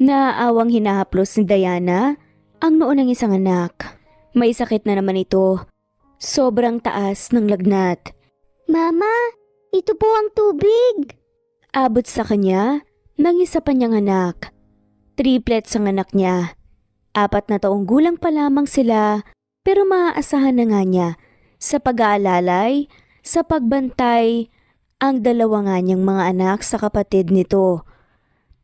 Naaawang hinahaplos ni Diana ang noo ng isang anak. May sakit na naman ito. Sobrang taas ng lagnat. Mama, ito po ang tubig. Abot sa kanya ng isa pa niyang anak. Triplets ang anak niya. 4 na taong gulang pa lamang sila pero maaasahan na nga niya sa pag-aalalay, sa pagbantay, ang 2 nga niyang mga anak sa kapatid nito.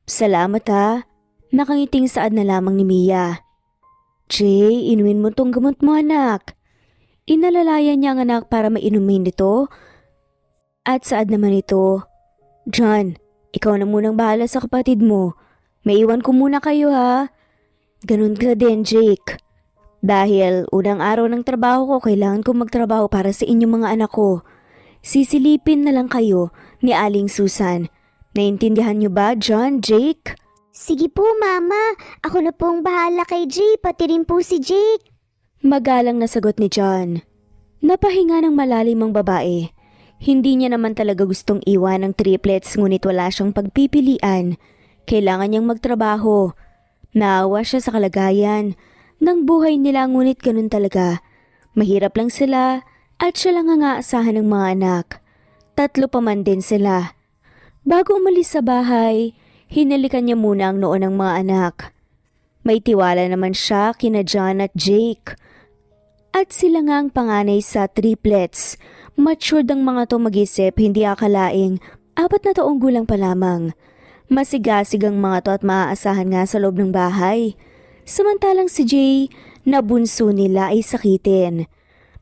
Salamat ha, nakangiting saad na lamang ni Mia. Jay, inumin mo tong gamot mo anak. Inalalayan niya ang anak para mainumin nito. At saad naman ito, John, ikaw na munang bahala sa kapatid mo. Maiwan ko muna kayo ha. Ganun ka din, Jake. Dahil unang araw ng trabaho ko, kailangan ko magtrabaho para sa inyong mga anak ko. Sisilipin na lang kayo ni Aling Susan. Naintindihan niyo ba, John, Jake? Sige po, Mama. Ako na pong bahala kay Jay, pati rin po si Jake. Magalang na sagot ni John. Napahinga ng malalim ang babae. Hindi niya naman talaga gustong iwan ang triplets ngunit wala siyang pagpipilian. Kailangan niyang magtrabaho. Naawa siya sa kalagayan ng buhay nila ngunit ganun talaga. Mahirap lang sila at siya lang ang aasahan ng mga anak. 3 pa man din sila. Bago umalis sa bahay, hinalikan niya muna ang noo ng mga anak. May tiwala naman siya kina John at Jake. At sila nga ang panganay sa triplets. Matured ang mga to mag-isip, hindi akalaing 4 na taong gulang pa lamang. Masigasig ang mga to at maaasahan nga sa loob ng bahay. Samantalang si Jay na bunso nila ay sakitin.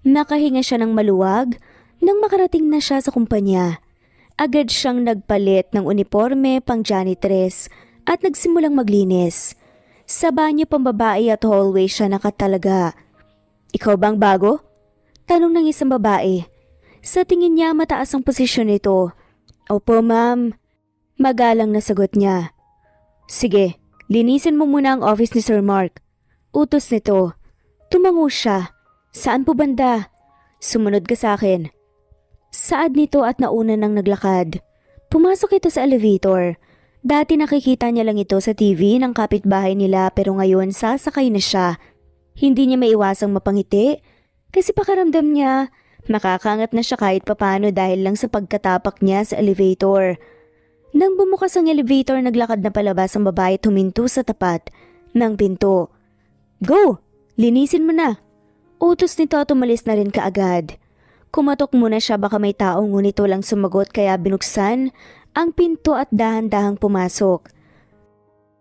Nakahinga siya ng maluwag nang makarating na siya sa kumpanya. Agad siyang nagpalit ng uniforme pang janitress at nagsimulang maglinis. Sa banyo pambabae at hallway siya nakatalaga. Ikaw bang bago? Tanong ng isang babae. Sa tingin niya mataas ang posisyon nito. Opo ma'am. Magalang na sagot niya. Sige, linisin mo muna ang office ni Sir Mark. Utos nito. Tumango siya. Saan po banda? Sumunod ka sa akin. Saad nito at nauna nang naglakad. Pumasok ito sa elevator. Dati nakikita niya lang ito sa TV ng kapitbahay nila pero ngayon sasakay na siya. Hindi niya maiwasang mapangiti kasi pakaramdam niya makakaangat na siya kahit papano dahil lang sa pagkatapak niya sa elevator. Nang bumukas ang elevator, naglakad na palabas ang babae at huminto sa tapat ng pinto. Go! Linisin mo na! Utos nito at umalis na rin kaagad. Kumatok muna siya baka may tao ngunit walang sumagot kaya binuksan ang pinto at dahan-dahang pumasok.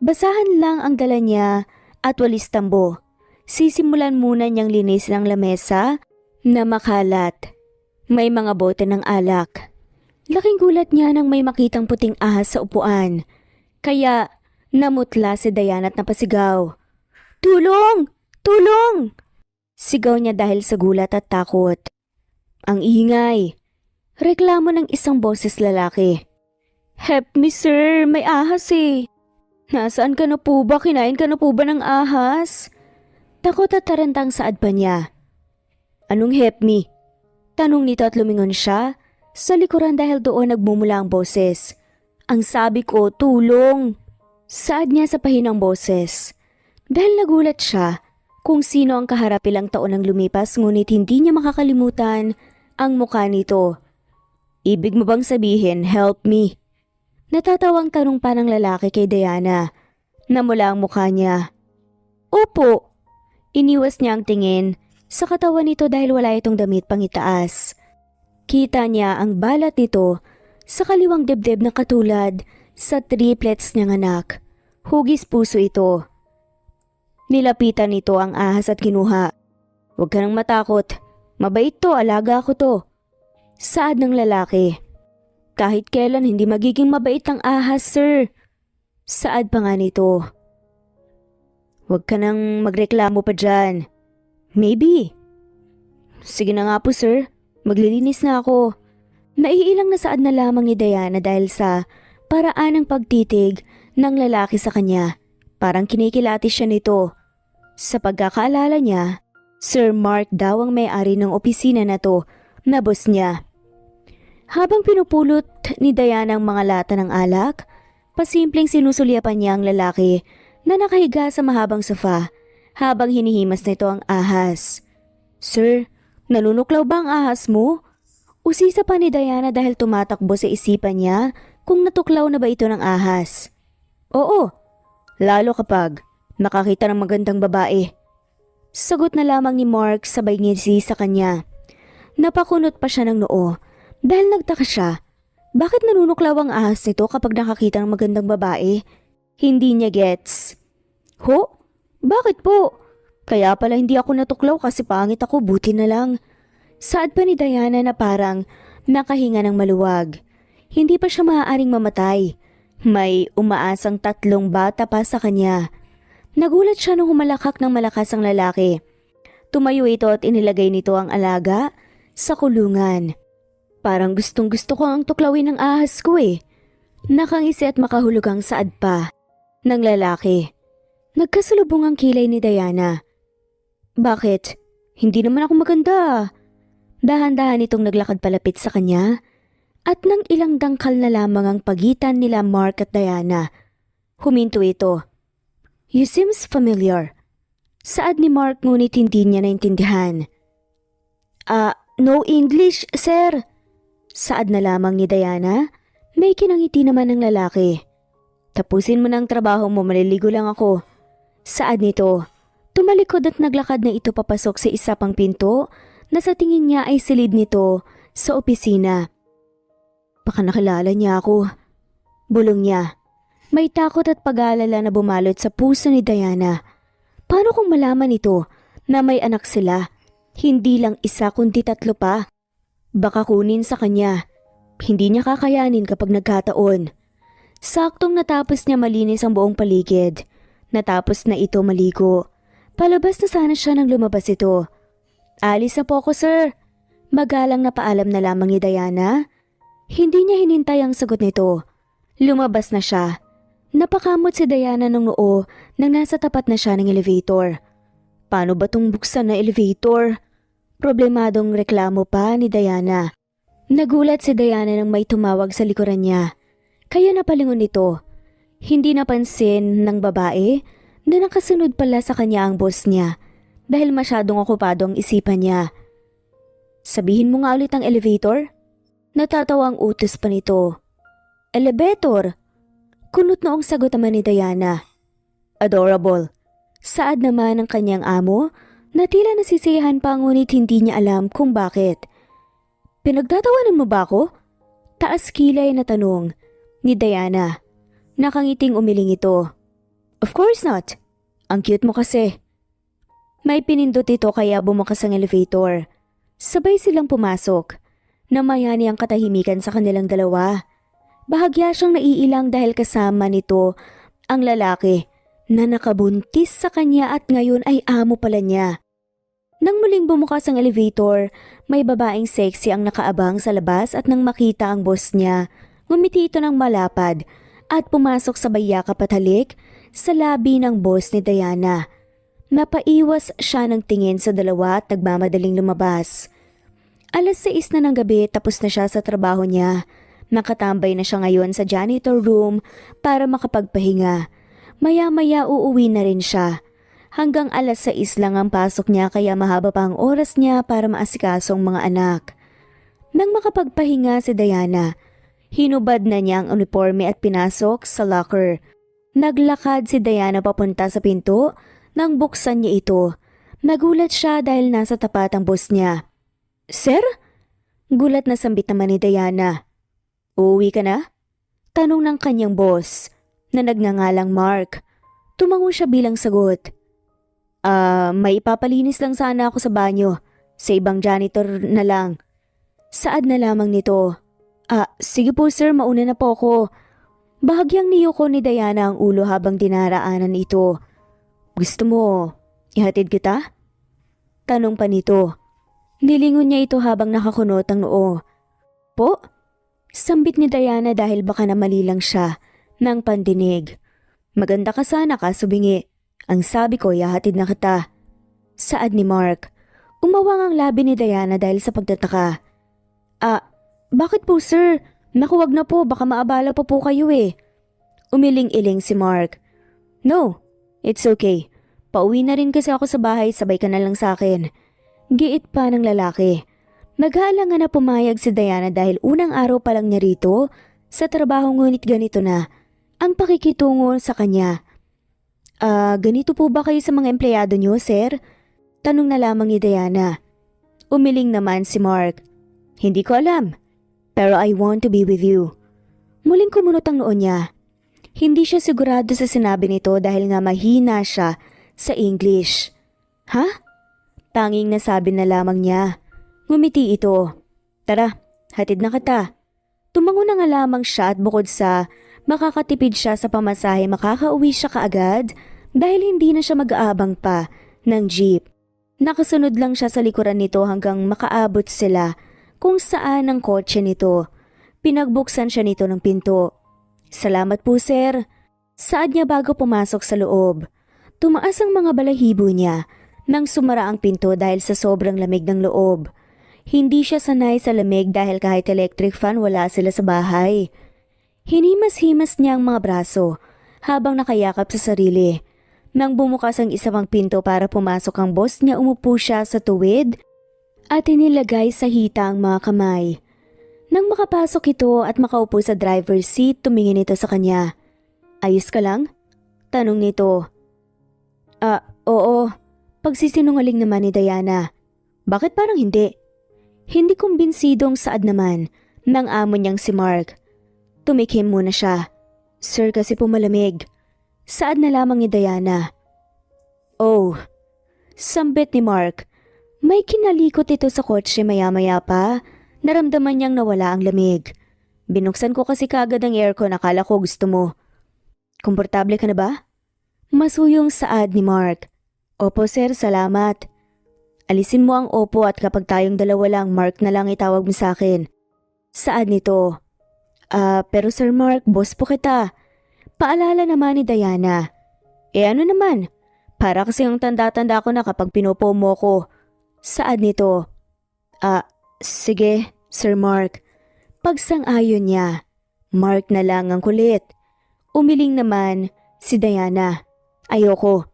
Basahan lang ang dala niya at walis tambo. Sisimulan muna niyang linisin ang lamesa na makalat. May mga bote ng alak. Laking gulat niya nang may makitang puting ahas sa upuan. Kaya namutla si Diana at napasigaw. Tulong! Tulong! Sigaw niya dahil sa gulat at takot. Ang ingay. Reklamo ng isang boses lalaki. Help me sir, may ahas eh. Nasaan ka na po ba? Kinain ka na po ba ng ahas? Takot at tarantang saad pa niya. Anong help me? Tanong nito at lumingon siya sa likuran dahil doon nagmumula ang boses. Ang sabi ko, tulong! Saad niya sa pahinang boses. Dahil nagulat siya kung sino ang kaharap ilang taon ang lumipas ngunit hindi niya makakalimutan ang mukha nito. Ibig mo bang sabihin, help me? Natatawang tanong pa ng lalaki kay Diana. Namula ang mukha niya. Opo! Iniwas niya ang tingin sa katawan nito dahil wala itong damit pang itaas. Kita niya ang balat nito sa kaliwang dibdib na katulad sa triplets niyang anak. Hugis puso ito. Nilapitan nito ang ahas at kinuha. Huwag ka nang matakot. Mabait to, alaga ko to. Saad ng lalaki. Kahit kailan hindi magiging mabait ang ahas, sir. Saad pa nga nito. Huwag ka nang magreklamo pa dyan. Maybe. Sige na nga po, sir. Maglilinis na ako. Naiilang na saad na lamang ni Diana dahil sa paraan ng pagtitig ng lalaki sa kanya. Parang kinikilati siya nito. Sa pagkakaalala niya, Sir Mark daw ang may-ari ng opisina na to na boss niya. Habang pinupulot ni Diana ang mga lata ng alak, Pasimpleng sinusulyapan niya ang lalaki na nakahiga sa mahabang sofa habang hinihimas nito ang ahas. Sir, nanunuklaw ba ang ahas mo? Usisa pa ni Diana dahil tumatakbo sa isipan niya kung natuklaw na ba ito ng ahas. Oo, lalo kapag nakakita ng magandang babae. Sagot na lamang ni Mark sabay ngisi sa kanya. Napakunot pa siya ng noo dahil nagtaka siya. Bakit nanunuklaw ang ahas nito kapag nakakita ng magandang babae? Hindi niya gets. Ho? Bakit po? Kaya pala hindi ako natuklaw kasi pangit ako, buti na lang. Saad pa ni Diana na parang nakahinga ng maluwag. Hindi pa siya maaaring mamatay. May umaasang 3 bata pa sa kanya. Nagulat siya nung humalakak ng malakas ang lalaki. Tumayo ito at inilagay nito ang alaga sa kulungan. Parang gustong gusto ko ang tuklawin ng ahas ko eh. Nakangisi at makahulugang saad pa ng lalaki. Nagkasalubong ang kilay ni Diana. Bakit? Hindi naman ako maganda. Dahan-dahan itong naglakad palapit sa kanya at nang ilang dangkal na lamang ang pagitan nila Mark at Diana. Huminto ito. You seems familiar. Saad ni Mark ngunit hindi niya naintindihan. No English, sir. Saad na lamang ni Diana. May kinangiti naman ng lalaki. Tapusin mo na ang trabaho mo, maliligo lang ako. Saad nito. Tumalikod at naglakad na ito papasok sa isa pang pinto na sa tingin niya ay silid nito sa opisina. Baka nakilala niya ako. Bulong niya. May takot at pag-aalala na bumalot sa puso ni Diana. Paano kung malaman ito na may anak sila? Hindi lang isa kundi 3 pa. Baka kunin sa kanya. Hindi niya kakayanin kapag nagkataon. Saktong natapos niya malinis ang buong paligid. Natapos na ito maligo. Palabas na sana siya nang lumabas ito. Alis na po ako, sir. Magalang na paalam na lamang ni Diana. Hindi niya hinintay ang sagot nito. Lumabas na siya. Napakamot si Diana ng noo nang nasa tapat na siya ng elevator. Paano ba tong buksan na elevator? Problemadong reklamo pa ni Diana. Nagulat si Diana nang may tumawag sa likuran niya. Kaya napalingon ito. Hindi napansin ng babae na nakasunod pala sa kanya ang boss niya dahil masyadong okupado ang isipan niya. Sabihin mo nga ulit ang elevator? Natatawa ang utos pa nito. Elevator! Kunot noong sagot naman ni Diana. Adorable. Saad naman ng kanyang amo na tila nasisiyahan pa ngunit hindi niya alam kung bakit. Pinagtatawanan mo ba ako? Taas kilay na tanong ni Diana. Nakangiting umiling ito. Of course not. Ang cute mo kasi. May pinindot ito kaya bumukas ang elevator. Sabay silang pumasok. Namayani ang katahimikan sa kanilang dalawa. Bahagya siyang naiilang dahil kasama nito ang lalaki na nakabuntis sa kanya at ngayon ay amo pala niya. Nang muling bumukas ang elevator, may babaeng sexy ang nakaabang sa labas at nang makita ang boss niya, ngumiti ito ng malapad at pumasok sa yakap at halik sa labi ng boss ni Diana. Napaiwas siya ng tingin sa dalawa at nagmamadaling lumabas. 6:00 na ng gabi tapos na siya sa trabaho niya. Nakatambay na siya ngayon sa janitor room para makapagpahinga. Maya-maya uuwi na rin siya. Hanggang 6:00 lang ang pasok niya kaya mahaba pa ang oras niya para maasikaso ang mga anak. Nang makapagpahinga si Diana, hinubad na niya ang uniforme at pinasok sa locker. Naglakad si Diana papunta sa pinto nang buksan niya ito. Nagulat siya dahil nasa tapat ang boss niya. Sir? Gulat na sambit naman ni Diana. Uuwi ka na? Tanong ng kanyang boss na nagngangalang Mark. Tumango siya bilang sagot. May ipapalinis lang sana ako sa banyo. Sa ibang janitor na lang. Saad na lamang nito. Sige po sir, mauna na po ako. Bahagyang niyoko ni Diana ang ulo habang dinaraanan ito. Gusto mo, ihatid kita? Tanong pa nito. Nilingon niya ito habang nakakunot ang noo. Po? Sambit ni Diana dahil baka namali lang siya ng pandinig. Maganda ka sana kaso bingi. Ang sabi ko, ihahatid na kita. Saad ni Mark. Umawang ang labi ni Diana dahil sa pagtataka. Bakit po sir? Naku, wag na po, baka maabala pa po kayo eh. Umiling-iling si Mark. No, it's okay. Pauwi na rin kasi ako sa bahay, sabay ka na lang sa akin. Giit pa ng lalaki. Nag-aalangan na pumayag si Diana dahil unang araw pa lang niya rito sa trabaho, ngunit ganito na ang pakikitungo sa kanya. Ganito po ba kayo sa mga empleyado niyo, sir? Tanong na lamang ni Diana. Umiling naman si Mark. Hindi ko alam, pero I want to be with you. Muling kumunot ang noo niya. Hindi siya sigurado sa sinabi nito dahil nga mahina siya sa English. Ha? Tanging nasabi na lamang niya. Ngumiti ito. Tara, hatid na kita. Tumango na nga lamang siya at bukod sa makakatipid siya sa pamasahe, makakauwi siya kaagad dahil hindi na siya mag-aabang pa ng jeep. Nakasunod lang siya sa likuran nito hanggang makaabot sila kung saan ang kotse nito. Pinagbuksan siya nito ng pinto. Salamat po, sir. Saad niya bago pumasok sa loob. Tumaas ang mga balahibo niya nang sumara ang pinto dahil sa sobrang lamig ng loob. Hindi siya sanay sa lamig dahil kahit electric fan wala sila sa bahay. Hinimas-himas niya ang mga braso habang nakayakap sa sarili. Nang bumukas ang isa pang pinto para pumasok ang boss niya, umupo siya sa tuwid at inilagay sa hita ang mga kamay. Nang makapasok ito at makaupo sa driver's seat, tumingin ito sa kanya. Ayos ka lang? Tanong nito. Oo. Pagsisinungaling naman ni Diana. Bakit parang hindi? Hindi kumbinsidong saad naman ng amo niyang si Mark. Tumikim muna siya. Sir, kasi pumalamig. Saad na lamang ni Diana. Oh, sambit ni Mark. May kinalikot ito sa kotse maya-maya pa. Naramdaman niyang nawala ang lamig. Binuksan ko kasi kagad ang aircon, akala ko gusto mo. Komportable ka na ba? Masuyong saad ni Mark. Opo sir, salamat. Alisin mo ang opo at kapag tayong dalawa lang, Mark na lang itawag mo sa akin. Saad nito. Pero Sir Mark, boss po kita. Paalala naman ni Diana. Ano naman? Para kasi yung tanda-tanda ko na kapag pinupo mo ko. Saad nito. Sige, Sir Mark. Pagsang-ayon niya. Mark na lang ang kulit. Umiling naman si Diana. Ayoko.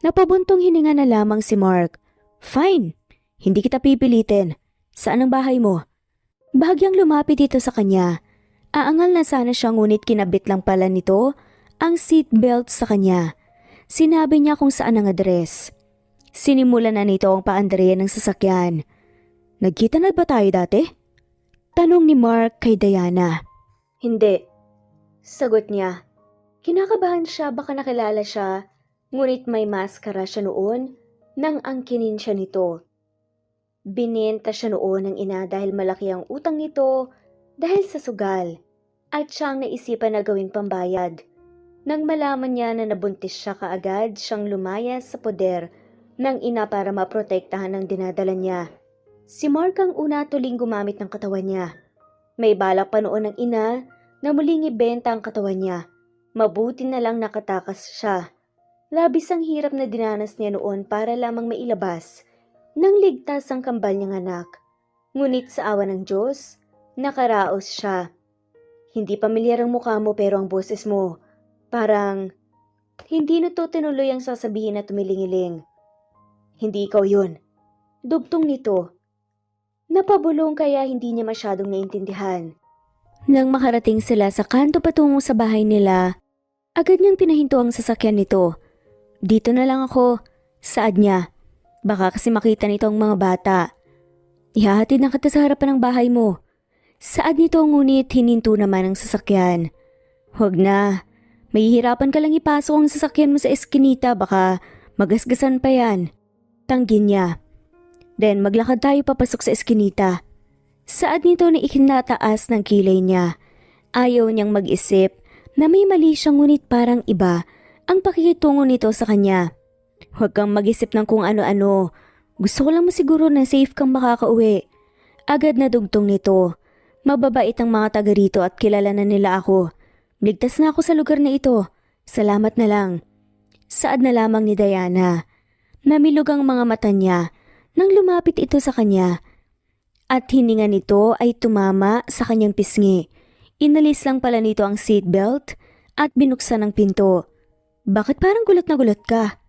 Napabuntong hininga na lamang si Mark. Fine, hindi kita pipilitin. Saan ang bahay mo? Bahagyang lumapit ito sa kanya. Aangal na sana siya ngunit kinabit lang pala nito ang seatbelt sa kanya. Sinabi niya kung saan ang address. Sinimulan na nito ang paandarian ng sasakyan. Nagkita na ba tayo dati? Tanong ni Mark kay Diana. Hindi. Sagot niya. Kinakabahan siya, baka nakilala siya, ngunit may maskara siya noon nang angkinin siya nito. Binenta siya noon ng ina dahil malaki ang utang nito dahil sa sugal at siyang naisipan na gawing pambayad. Nang malaman niya na nabuntis siya, kaagad siyang lumayas sa poder ng ina para maprotektahan ang dinadala niya. Si Mark ang una tuling gumamit ng katawan niya. May balak pa noon ng ina na muling ibenta ang katawan niya. Mabuti na lang nakatakas siya. Labis ang hirap na dinanas niya noon para lamang mailabas nang ligtas ang kambal niyang anak. Ngunit sa awa ng Diyos, nakaraos siya. Hindi pamilyar ang mukha mo pero ang boses mo, parang hindi na to tinuloy ang sasabihin na tumilingiling. Hindi ikaw yun. Dugtong nito. Napabulong kaya hindi niya masyadong naintindihan. Nang makarating sila sa kanto patungo sa bahay nila, agad niyang pinahinto ang sasakyan nito. Dito na lang ako, saad niya. Baka kasi makita nito ang mga bata. Ihahatid na kita sa harapan ng bahay mo. Saad nito ngunit hininto naman ang sasakyan. Huwag na. Mahihirapan ka lang ipasok ang sasakyan mo sa eskinita, baka magasgasan pa yan. Tanggin niya. Then maglakad tayo papasok sa eskinita. Saad nito na ikinataas ng kilay niya. Ayaw niyang mag-isip na may mali siya ngunit parang iba ang pakikitungo nito sa kanya. Huwag kang mag-isip ng kung ano-ano. Gusto ko lang masiguro na safe kang makakauwi. Agad na dugtong nito. Mababait ang mga taga rito at kilala na nila ako. Ligtas na ako sa lugar na ito. Salamat na lang. Saad na lamang ni Diana. Namilog ang mga mata niya nang lumapit ito sa kanya. At hininga nito ay tumama sa kanyang pisngi. Inalis lang pala nito ang seatbelt at binuksan ang pinto. Bakit parang gulat na gulat ka?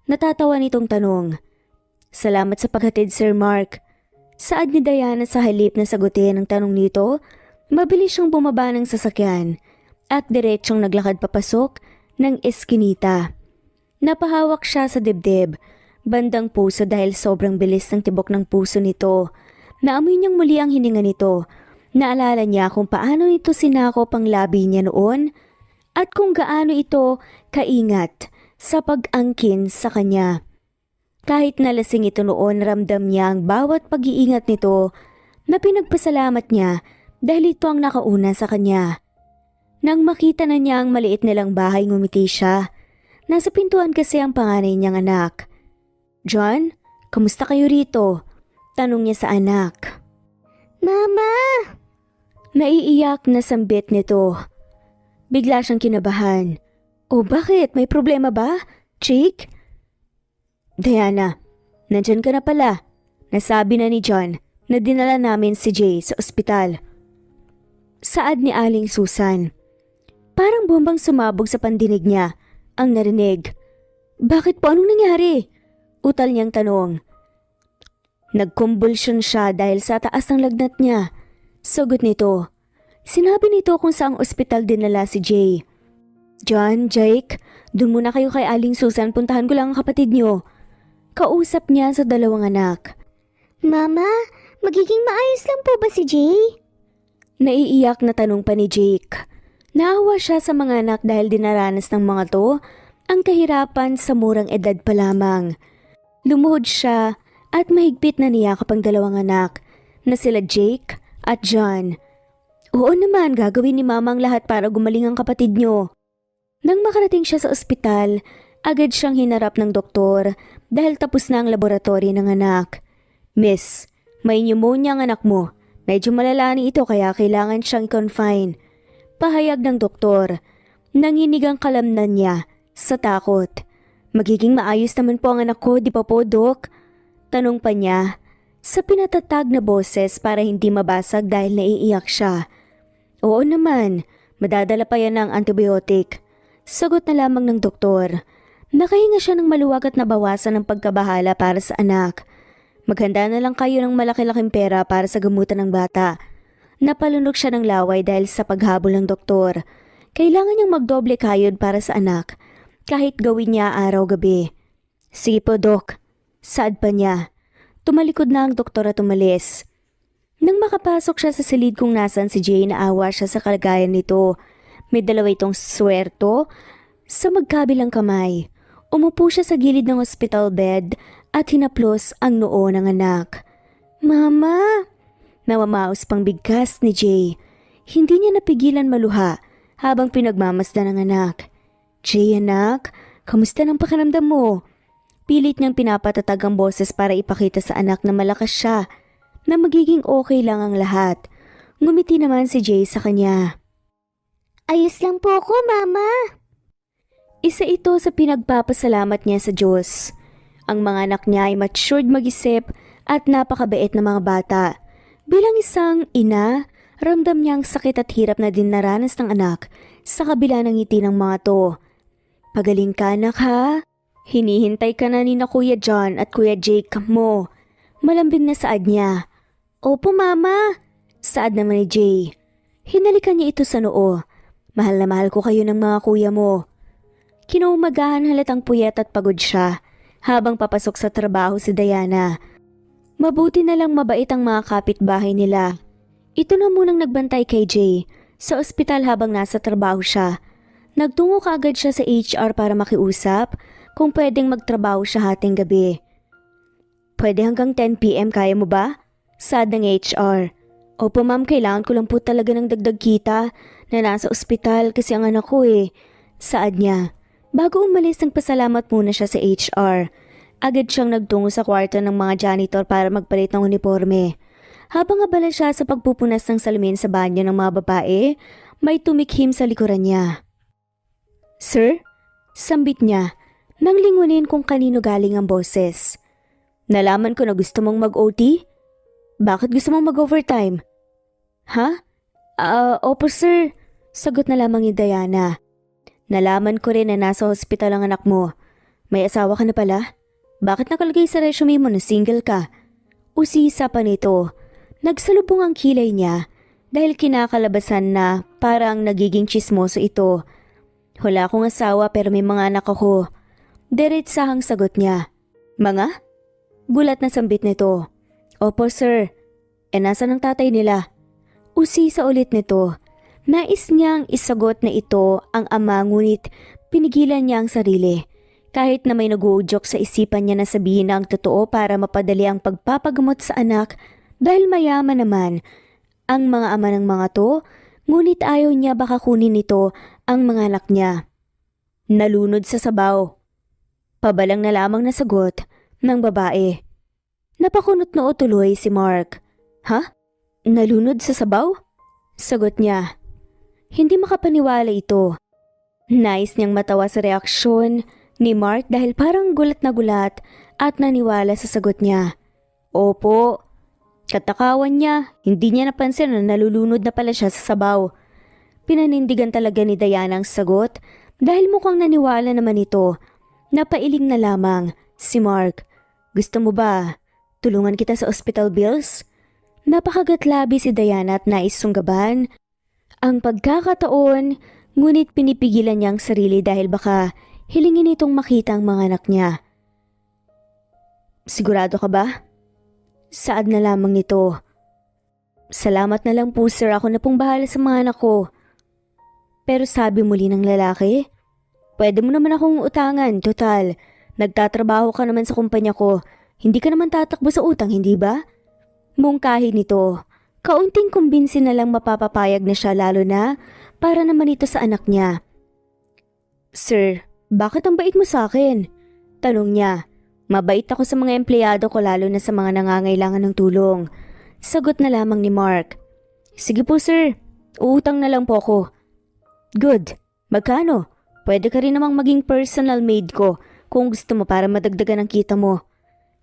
Natatawa nitong tanong. Salamat sa paghatid, Sir Mark. Saad ni Diana sa halip na sagutin ang tanong nito, mabilis siyang bumaba ng sasakyan at diretsong naglakad papasok ng eskinita. Napahawak siya sa dibdib, bandang puso dahil sobrang bilis ng tibok ng puso nito. Naamoy niyang muli ang hininga nito. Naalala niya kung paano nito sinakop ang labi niya noon at kung gaano ito kaingat sa pag-angkin sa kanya. Kahit nalasing ito noon, ramdam niya ang bawat pag-iingat nito na pinagpasalamat niya dahil ito ang nakauna sa kanya. Nang makita na niya ang maliit nilang bahay, ngumiti siya. Nasa pintuan kasi ang panganay niyang anak. John, kamusta kayo rito? Tanong niya sa anak. Mama! Naiiyak na sambit nito. Bigla siyang kinabahan. O bakit? May problema ba? Chick? Diana, nandyan ka na pala. Nasabi na ni John na dinala namin si Jay sa ospital. Saad ni Aling Susan. Parang bombang sumabog sa pandinig niya ang narinig. Bakit po? Anong nangyari? Utal niyang tanong. Nagkumbulsyon siya dahil sa taas ng lagnat niya. Sagot nito. Sinabi nito kung saang ospital dinala si Jay. John, Jake, dun muna kayo kay Aling Susan, puntahan ko lang ang kapatid niyo. Kausap niya sa dalawang anak. Mama, magiging maayos lang po ba si Jay? Naiiyak na tanong pa ni Jake. Naawa siya sa mga anak dahil dinaranas ng mga to ang kahirapan sa murang edad pa lamang. Lumuhod siya at mahigpit na niyakap ang dalawang anak na sila Jake at John. Oo naman, gagawin ni Mama ang lahat para gumaling ang kapatid niyo. Nang makarating siya sa ospital, agad siyang hinarap ng doktor dahil tapos na ang laboratory ng anak. Miss, may pneumonia ang anak mo. Medyo malalani ito kaya kailangan siyang i-confine. Pahayag ng doktor. Nanginig ang kalamnan niya sa takot. Magiging maayos naman po ang anak ko, di pa po, Dok? Tanong pa niya sa pinatatag na boses para hindi mabasag dahil naiiyak siya. Oo naman, madadala pa yan ng antibiotic. Sagot na lamang ng doktor. Nakahinga siya ng maluwag at nabawasan ng pagkabahala para sa anak. Maghanda na lang kayo ng malaki-laking pera para sa gamutan ng bata. Napalunok siya ng laway dahil sa paghabol ng doktor. Kailangan niyang magdoble kayod para sa anak, kahit gawin niya araw-gabi. Sige po, Dok. Saad pa niya. Tumalikod na ang doktor at umalis. Nang makapasok siya sa silid kung nasan si Jay, naawa siya sa kalagayan nito. May dalawa itong swerto sa magkabilang kamay. Umupo siya sa gilid ng hospital bed at hinaplos ang noo ng anak. Mama! Namamaos pang bigkas ni Jay. Hindi niya napigilan maluha habang pinagmamasdan ng anak. Jay, anak, kamusta ng pakiramdam mo? Pilit niyang pinapatatag ang boses para ipakita sa anak na malakas siya, na magiging okay lang ang lahat. Ngumiti naman si Jay sa kanya. Ayos lang po ako, Mama. Isa ito sa pinagpapasalamat niya sa Diyos. Ang mga anak niya ay matured mag-isip at napakabait na mga bata. Bilang isang ina, ramdam niya ang sakit at hirap na din naranas ng anak sa kabila ng ngiti ng mga to. Pagaling ka, anak, ha? Hinihintay ka na ni na Kuya John at Kuya Jake mo. Malambing na saad niya. Opo, Mama. Saad naman ni Jay. Hinalikan niya ito sa noo. Mahal na mahal ko kayo ng mga kuya mo. Kinaumagahan halatang puyat at pagod siya habang papasok sa trabaho si Diana. Mabuti na lang mabait ang mga kapitbahay nila. Ito na munang nagbantay kay Jay sa ospital habang nasa trabaho siya. Nagtungo kaagad siya sa HR para makiusap kung pwedeng magtrabaho siya hating gabi. Pwede hanggang 10 PM, kaya mo ba? Saad ng HR. Opo ma'am, kailangan ko lang po talaga ng dagdag kita na nasa ospital kasi ang anak ko eh. Saad niya. Bago umalis, nagpasalamat muna siya sa HR. Agad siyang nagtungo sa kwarto ng mga janitor para magpalit ng uniforme. Habang abala siya sa pagpupunas ng salamin sa banyo ng mga babae, may tumikhim sa likuran niya. Sir? Sambit niya, nang lingunin kung kanino galing ang boses. Nalaman ko na gusto mong mag-OT? Bakit gusto mong mag-overtime? Ha? Opo sir. Sagot na lamang ni Diana. Nalaman ko rin na nasa hospital ang anak mo. May asawa ka na pala? Bakit nakalagay sa resume mo na single ka? Usisa pa nito. Nagsalubong ang kilay niya dahil kinakalabasan na parang nagiging tsismoso ito. Wala akong asawa pero may mga anak ako. Diretsahang sagot niya. Mga? Gulat na sambit nito. Opo sir. Nasaan ang tatay nila? Usisa ulit nito. Nais niyang isagot na ito ang ama ngunit pinigilan niya ang sarili. Kahit na may nag-uudyok sa isipan niya na sabihin na ang totoo para mapadali ang pagpapagamot sa anak dahil mayaman naman ang mga ama ng mga to, ngunit ayaw niya baka kunin nito ang mga anak niya. Nalunod sa sabaw. Pabalang na lamang na sagot ng babae. Napakunot noo tuloy si Mark. Ha? Nalunod sa sabaw? Sagot niya. Hindi makapaniwala ito. Nais niyang matawa sa reaksyon ni Mark dahil parang gulat na gulat at naniwala sa sagot niya. Opo. Katakawan niya, hindi niya napansin na nalulunod na pala siya sa sabaw. Pinanindigan talaga ni Diana ang sagot dahil mukhang naniwala naman ito. Napailing na lamang si Mark. Gusto mo ba tulungan kita sa hospital bills? Napakagatlabi si Diana at nais sunggaban ang pagkakataon, ngunit pinipigilan niya ang sarili dahil baka hilingin itong makita ang mga anak niya. Sigurado ka ba? Saad na lamang nito. Salamat na lang po sir, ako na pong bahala sa mga anak ko. Pero sabi muli ng lalaki, pwede mo naman akong utangan, total. Nagtatrabaho ka naman sa kumpanya ko, hindi ka naman tatakbo sa utang, hindi ba? Mungkahi nito. Kaunting kumbinsi na lang mapapapayag na siya lalo na para naman ito sa anak niya. Sir, bakit ang bait mo sa akin? Tanong niya. Mabait ako sa mga empleyado ko lalo na sa mga nangangailangan ng tulong. Sagot na lamang ni Mark. Sige po sir, uutang na lang po ako. Good. Magkano? Pwede ka rin namang maging personal maid ko kung gusto mo para madagdagan ang kita mo.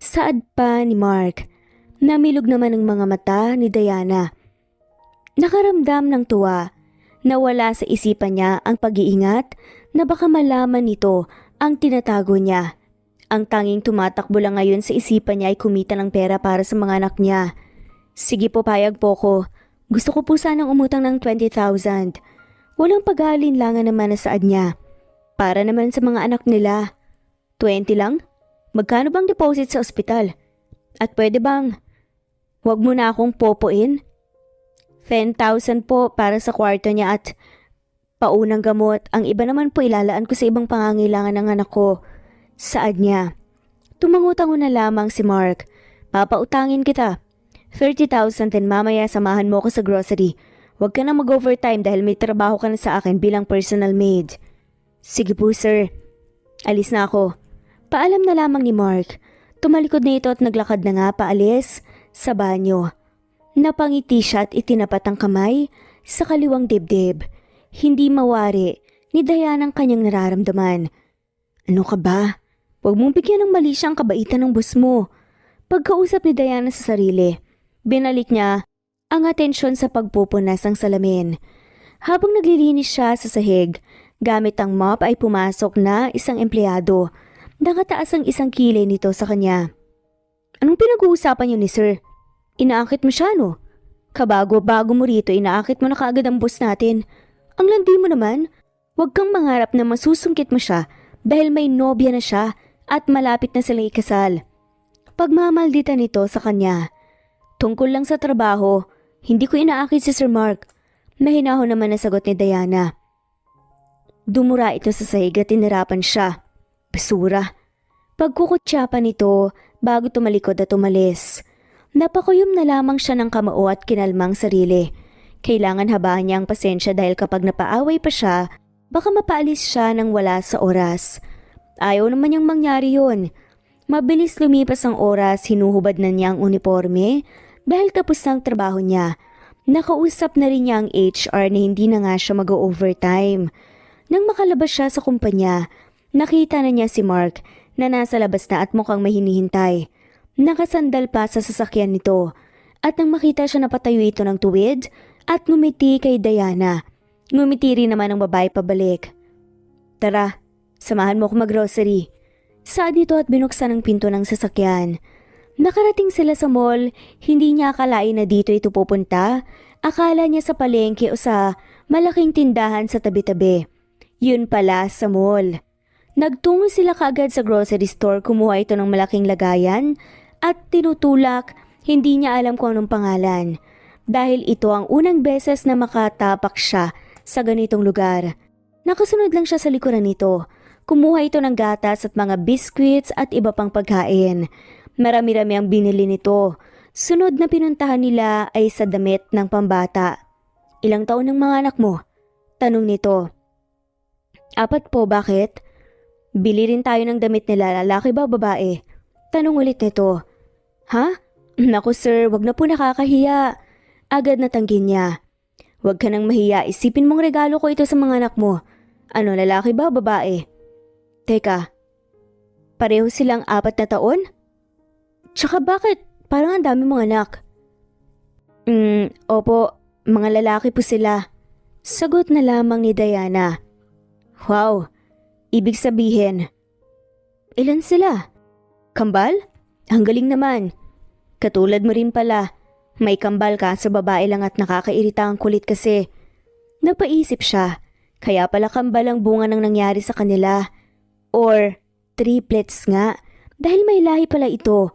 Saad pa ni Mark. Namilog naman ang mga mata ni Diana. Nakaramdam ng tuwa. Nawala sa isipan niya ang pag-iingat na baka malaman nito ang tinatago niya. Ang tanging tumatakbo lang ngayon sa isipan niya ay kumita ng pera para sa mga anak niya. Sige po, payag po ko. Gusto ko po sanang umutang ng 20,000. Walang pag-aalinlangan naman na saad niya. Para naman sa mga anak nila. 20 lang? Magkano bang deposit sa ospital? At pwede bang wag mo na akong popoin? 10,000 po para sa kwarto niya at paunang gamot. Ang iba naman po ilalaan ko sa ibang pangangailangan ng anak ko. Saad niya. Tumangutango na lamang si Mark. Papautangin kita. 30,000 din mamaya samahan mo ko sa grocery. Huwag ka na mag-overtime dahil may trabaho ka na sa akin bilang personal maid. Sige po sir. Alis na ako. Paalam na lamang ni Mark. Tumalikod na ito at naglakad na nga paalis sa banyo. Napangiti siya at itinapat ang kamay sa kaliwang dibdib. Hindi mawari ni Diana ang kanyang nararamdaman. Ano ka ba? Huwag mong bigyan ng mali siyang kabaitan ng boss mo. Pagkausap ni Diana sa sarili, binalik niya ang atensyon sa pagpupunas ng salamin. Habang naglilinis siya sa sahig, gamit ang mop ay pumasok na isang empleyado. Nakataas ang isang kilay nito sa kanya. Anong pinag-uusapan niyo ni sir? Inaakit mo siya no? Kabago-bago mo rito, inaakit mo na kaagad ang boss natin. Ang landi mo naman, huwag kang mangarap na masusungkit mo siya dahil may nobya na siya at malapit na silang ikasal. Pagmamaldita nito sa kanya. Tungkol lang sa trabaho, hindi ko inaakit si Sir Mark. Mahinahon naman na sagot ni Diana. Dumura ito sa sahig at tinirapan siya. Basura. Pagkukutsa pa nito bago tumalikod at umalis. Napakuyom na lamang siya ng kamao at kinalmang sarili. Kailangan habaan niya ang pasensya dahil kapag napaaway pa siya, baka mapaalis siya ng wala sa oras. Ayaw naman niyang mangyari yun. Mabilis lumipas ang oras, hinuhubad na niya ang uniforme dahil tapos na ang trabaho niya. Nakausap na rin niya ang HR na hindi na nga siya mag-overtime. Nang makalabas siya sa kumpanya, nakita na niya si Mark na nasa labas na at mukhang may hinihintay. Nakasandal pa sa sasakyan nito at nang makita siya napatayo ito ng tuwid at ngumiti kay Diana. Ngumiti rin naman ang babae pabalik. Tara, samahan mo ko mag-grocery. Saad nito at binuksan ang pinto ng sasakyan. Nakarating sila sa mall, hindi niya akalain na dito ito pupunta. Akala niya sa palengke o sa malaking tindahan sa tabi-tabi. Yun pala sa mall. Nagtungo sila kaagad sa grocery store, kumuha ito ng malaking lagayan at tinutulak, hindi niya alam kung anong pangalan. Dahil ito ang unang beses na makatapak siya sa ganitong lugar. Nakasunod lang siya sa likuran nito. Kumuha ito ng gatas at mga biscuits at iba pang pagkain. Marami-rami ang binili nito. Sunod na pinuntahan nila ay sa damit ng pambata. Ilang taon ng mga anak mo? Tanong nito. 4 po, bakit? Bili rin tayo ng damit nila, lalaki ba babae? Tanong ulit nito. Ha? Naku sir, wag na po, nakakahiya. Agad na tanggi niya. Wag ka nang mahiya, isipin mong regalo ko ito sa mga anak mo. Ano, lalaki ba babae? Teka, pareho silang 4 na taon? Tsaka bakit? Parang ang dami mong anak. Opo, mga lalaki po sila. Sagot na lamang ni Diana. Wow, ibig sabihin. Ilan sila? Kambal? Ang galing naman. Katulad mo rin pala. May kambal ka sa babae lang at nakakairita ang kulit kasi. Napaisip siya, kaya pala kambal ang bunga ng nangyari sa kanila. Or triplets nga, dahil may lahi pala ito.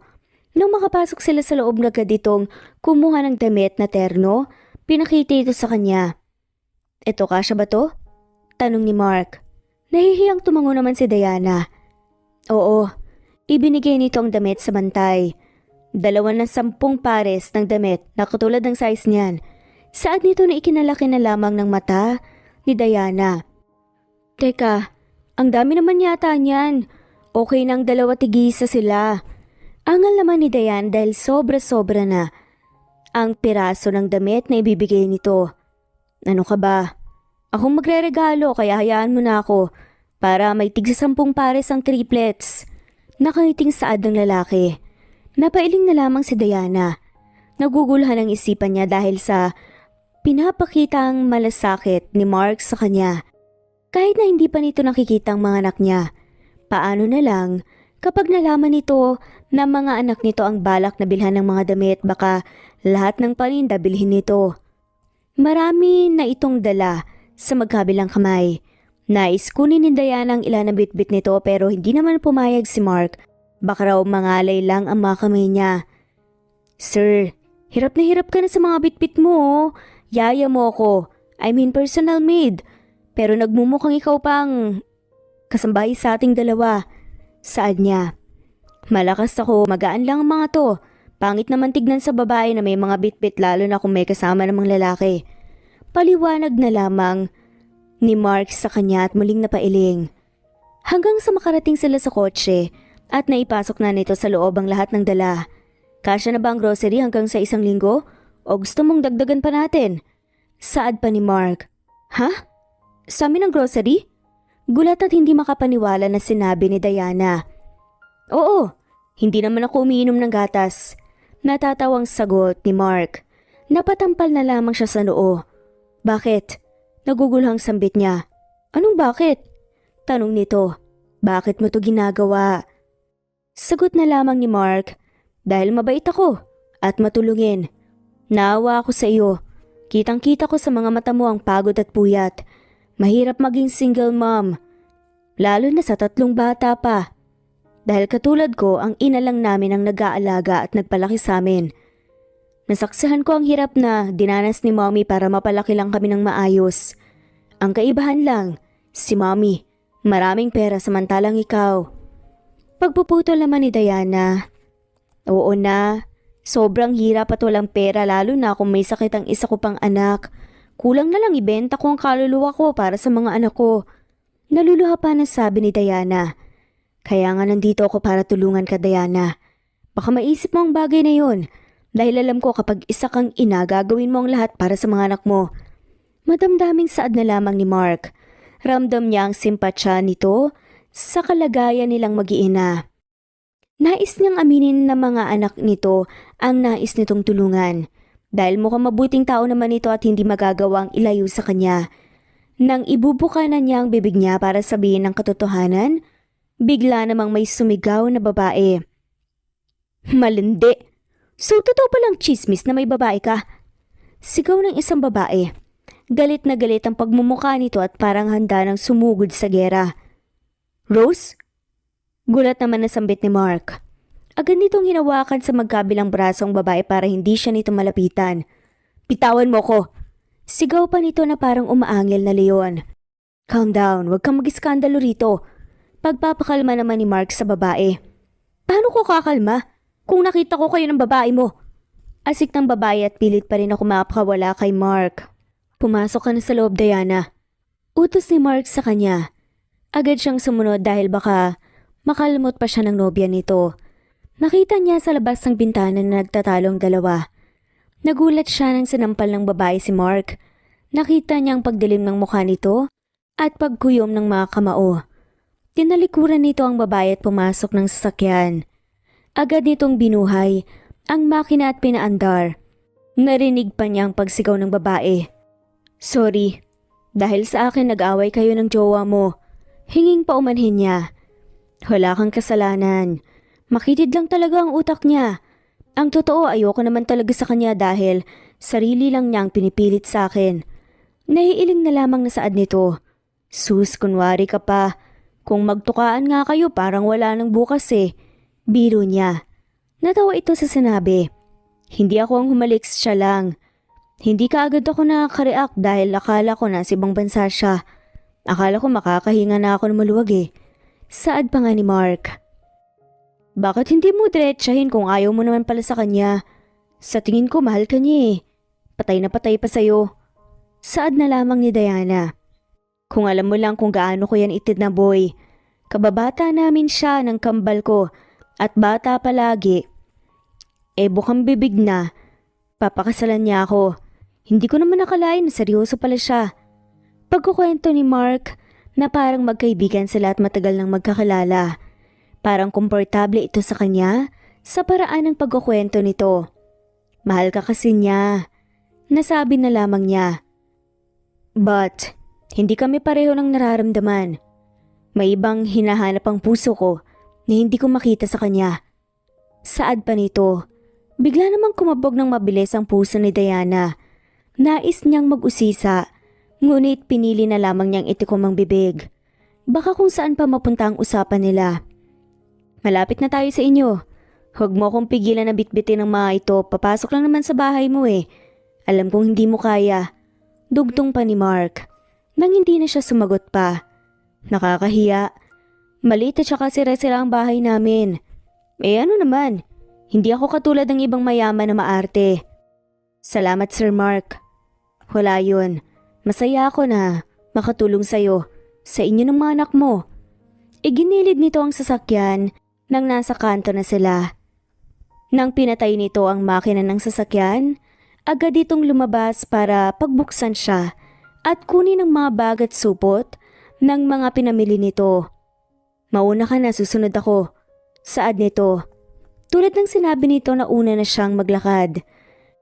Nung makapasok sila sa loob na agad itong kumuha ng damit na terno, pinakita ito sa kanya. Eto kasya ba to? Tanong ni Mark. Nahihiyang tumango naman si Diana. Oo, ibinigay nito ang damit sa bantay. 2 na 10 pares ng damit na katulad ng size niyan. Saad nito na ikinalaki na lamang ng mata ni Diana. Teka, ang dami naman yata niyan. Okay nang 2 tigisa sila. Angal naman ni Diane dahil sobra-sobra na ang piraso ng damit na ibibigay nito. Ano ka ba? Akong magre-regalo kaya hayaan mo na ako para may tig sa 10 pares ang triplets. Nakangiting saad ng lalaki. Napailing na lamang si Diana. Naguguluhan ang isipan niya dahil sa pinapakitang malasakit ni Mark sa kanya. Kahit na hindi pa nito nakikita ang mga anak niya. Paano na lang kapag nalaman nito na mga anak nito ang balak na bilhan ng mga damit, baka lahat ng paninda bilhin nito. Marami na itong dala sa magkabilang kamay. Nais kunin ni Diana ang ilan na bitbit nito pero hindi naman pumayag si Mark. Baka raw mangalay lang ang mga kamay niya. Sir, hirap na hirap ka na sa mga bitbit mo oh. Yaya mo ako. I mean personal maid. Pero nagmumukhang ikaw pang kasambahay sa ating dalawa. Saad niya. Malakas ako, magaan lang ang mga to. Pangit naman tignan sa babae na may mga bitbit lalo na kung may kasama namang lalaki. Paliwanag na lamang ni Mark sa kanya at muling napailing. Hanggang sa makarating sila sa kotse at naipasok na nito sa loob ang lahat ng dala. Kasya na ba ang grocery hanggang sa 1 linggo? O gusto mong dagdagan pa natin? Saad pa ni Mark. Ha? Sa amin ang grocery? Gulat at hindi makapaniwala na sinabi ni Diana. Oo, hindi naman ako umiinom ng gatas. Natatawang sagot ni Mark. Napatampal na lamang siya sa noo. Bakit? Naguguluhang sambit niya. Anong bakit? Tanong nito. Bakit mo to ginagawa? Sagot na lamang ni Mark. Dahil mabait ako at matulungin. Naawa ako sa iyo. Kitang-kita ko sa mga mata mo ang pagod at puyat. Mahirap maging single mom. Lalo na sa 3 bata pa. Dahil katulad ko, ang ina lang namin ang nag-aalaga at nagpalaki sa amin. Nasaksihan ko ang hirap na dinanas ni Mommy para mapalaki lang kami ng maayos. Ang kaibahan lang, si Mommy, maraming pera samantalang ikaw. Pagpuputol naman ni Diana. Oo na, sobrang hirap at walang pera lalo na kung may sakit ang isa ko pang anak. Kulang na lang ibenta ko ang kaluluwa ko para sa mga anak ko. Naluluha pa na sabi ni Diana. Kaya nga nandito ako para tulungan ka, Diana. Baka maisip mo ang bagay na yon. Dahil alam ko kapag isa kang ina, gagawin mo ang lahat para sa mga anak mo. Madamdaming saad na lamang ni Mark. Ramdam niya ang simpatsya nito sa kalagayan nilang mag-iina. Nais niyang aminin na mga anak nito ang nais nitong tulungan. Dahil mukhang mabuting tao naman ito at hindi magagawang ilayo sa kanya. Nang ibubuka na niya ang bibig niya para sabihin ng katotohanan, bigla namang may sumigaw na babae. Malindi! So totoo palang chismis na may babae ka? Sigaw ng isang babae. Galit na galit ang pagmumukha nito at parang handa ng sumugod sa gera. Rose? Gulat naman na sambit ni Mark. Agad nitong hinawakan sa magkabilang braso ang babae para hindi siya nito malapitan. Bitawan mo ko! Sigaw pa nito na parang umaangil na leon. Calm down, huwag kang mag-iskandalo rito. Pagpapakalma naman ni Mark sa babae. Paano ko kakalma kung nakita ko kayo ng babae mo? Asik ng babae at pilit pa rin ako makakawala kay Mark. Pumasok ka na sa loob, Diana. Utos ni Mark sa kanya. Agad siyang sumunod dahil baka makalimot pa siya ng nobya nito. Nakita niya sa labas ng bintana na nagtatalong dalawa. Nagulat siya nang sinampal ng babae si Mark. Nakita niya ang pagdilim ng mukha nito at pagkuyom ng mga kamao. Tinalikuran nito ang babae at pumasok ng sasakyan. Agad nitong binuhay ang makina at pinaandar. Narinig pa niya ang pagsigaw ng babae. Sorry, dahil sa akin nag-away kayo ng jowa mo. Hinging paumanhin niya. Wala kang kasalanan. Makitid lang talaga ang utak niya. Ang totoo, ayoko naman talaga sa kanya dahil sarili lang niyang pinipilit sa akin. Naiiling na lamang na saad nito. Sus, kunwari ka pa. Kung magtukaan nga kayo parang wala nang bukas eh. Biro niya. Natawa ito sa sinabi. Hindi ako ang humaliks, siya lang. Hindi kaagad ako nakaka-react dahil akala ko nasa ibang bansa siya. Akala ko makakahinga na ako ng maluwag eh. Saad pa nga ni Mark. Bakit hindi mo diretsahin kung ayaw mo naman pala sa kanya? Sa tingin ko mahal ka niya eh. Patay na patay pa sa'yo. Saad na lamang ni Diana. Kung alam mo lang kung gaano ko yan itid na boy. Kababata namin siya ng kambal ko at bata palagi. Bukang bibig na. Papakasalan niya ako. Hindi ko naman nakalain na seryoso pala siya. Pagkukwento ni Mark na parang magkaibigan sila at matagal nang magkakilala. Parang komportable ito sa kanya sa paraan ng pagkukwento nito. Mahal ka kasi niya. Nasabi na lamang niya. But, hindi kami pareho ng nararamdaman. May ibang hinahanap ang puso ko na hindi ko makita sa kanya. Saad pa nito, bigla namang kumabog ng mabilis ang puso ni Diana. Nais niyang mag-usisa, ngunit pinili na lamang niyang itikom ang bibig. Baka kung saan pa mapunta ang usapan nila. Malapit na tayo sa inyo. Huwag mo akong pigilan na bitbitin ng mga ito. Papasok lang naman sa bahay mo eh. Alam kong hindi mo kaya. Dugtong pa ni Mark. Nang hindi na siya sumagot pa. Nakakahiya. Maliit at saka sira-sira ang bahay namin. Ano naman? Hindi ako katulad ng ibang mayaman na maarte. Salamat Sir Mark. Wala yun. Masaya ako na makatulong sa'yo. Sa inyo ng mga anak mo. Iginilid nito ang sasakyan nang nasa kanto na sila. Nang pinatay nito ang makina ng sasakyan, agad itong lumabas para pagbuksan siya at kunin ang mga bag at supot ng mga pinamili nito. Mauna ka na, susunod ako. Saad nito. Tulad ng sinabi nito na una na siyang maglakad.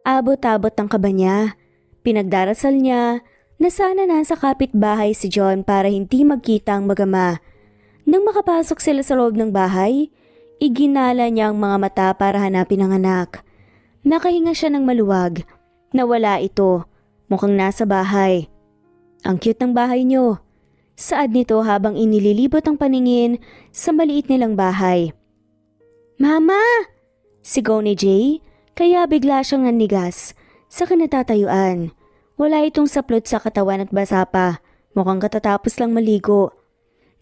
Abot-abot ang kaba niya. Pinagdarasal niya na sana nasa kapitbahay si John para hindi magkita ang magama. Nang makapasok sila sa loob ng bahay, iginala niya ang mga mata para hanapin ang anak. Nakahinga siya ng maluwag. Nawala ito. Mukhang nasa bahay. Ang cute ng bahay niyo. Saad nito habang inililibot ang paningin sa maliit nilang bahay. Mama! Sigaw ni Jay, kaya bigla siyang nanigas sa kinatatayuan. Wala itong saplot sa katawan at basa pa. Mukhang katatapos lang maligo.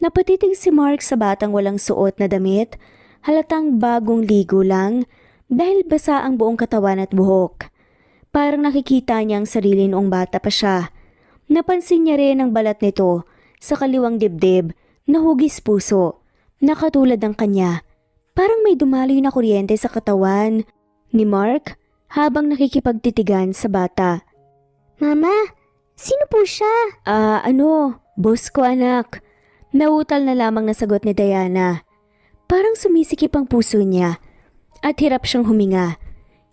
Napatitig si Mark sa batang walang suot na damit, halatang bagong ligo lang dahil basa ang buong katawan at buhok. Parang nakikita niya ang sarili noong bata pa siya. Napansin niya rin ang balat nito sa kaliwang dibdib na hugis puso, na katulad ng kanya. Parang may dumaloy na kuryente sa katawan ni Mark habang nakikipagtitigan sa bata. Mama, sino po siya? Boss ko anak. Nautal na lamang na sagot ni Diana. Parang sumisikip ang puso niya at hirap siyang huminga.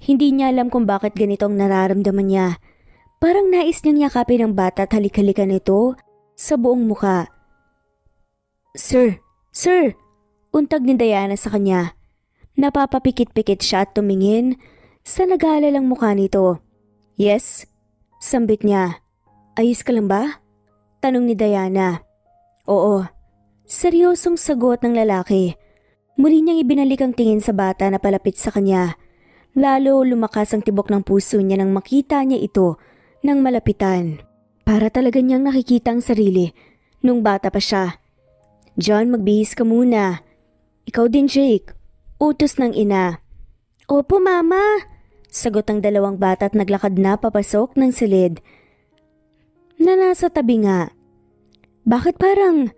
Hindi niya alam kung bakit ganito ang nararamdaman niya. Parang nais niyang yakapin ang bata at halik-halikan nito sa buong muka. Sir! Sir! Untag ni Diana sa kanya. Napapapikit-pikit siya at tumingin sa nag-aalalang mukha nito. Yes? Sambit niya. Ayos ka lang ba? Tanong ni Diana. Oo. Seryosong sagot ng lalaki. Muli niyang ibinalik ang tingin sa bata na palapit sa kanya. Lalo lumakas ang tibok ng puso niya nang makita niya ito ng malapitan. Para talaga niyang nakikita ang sarili nung bata pa siya. John, magbihis ka muna. Ikaw din, Jake. Utos ng ina. Opo, Mama. Sagot ang dalawang bata at naglakad na papasok ng silid na nasa tabi nga. Bakit parang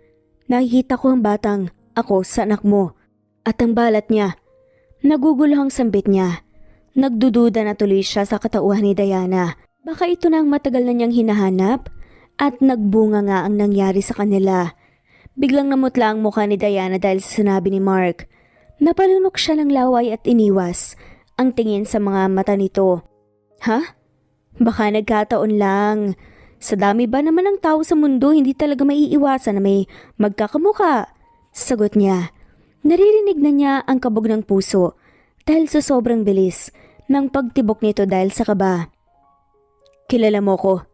nakikita ko ang batang ako sa anak mo at ang balat niya? Naguguluhang sambit niya. Nagdududa na tuloy siya sa katauhan ni Diana. Baka ito na ang matagal na niyang hinahanap at nagbunga nga ang nangyari sa kanila. Biglang namutla ang mukha ni Diana dahil sa sinabi ni Mark. Napalunok siya ng laway at iniwas ang tingin sa mga mata nito. Ha? Baka nagkataon lang. Sa dami ba naman ng tao sa mundo, hindi talaga maiiwasan na may magkakamuka? Sagot niya. Naririnig na niya ang kabog ng puso dahil sa sobrang bilis ng pagtibok nito dahil sa kaba. Kilala mo ko?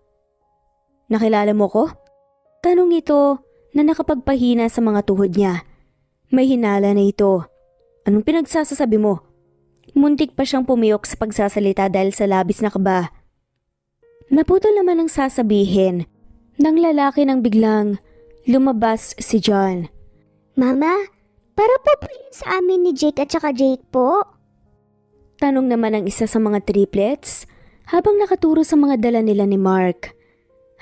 Nakilala mo ko? Tanong ito na nakapagpahina sa mga tuhod niya. May hinala na ito. Anong pinagsasasabi mo? Muntik pa siyang pumiyok sa pagsasalita dahil sa labis na kaba. Naputol naman ang sasabihin ng lalaki nang biglang lumabas si John. Mama, para po yun sa amin ni Jake at saka Jake po? Tanong naman ng isa sa mga triplets habang nakaturo sa mga dala nila ni Mark.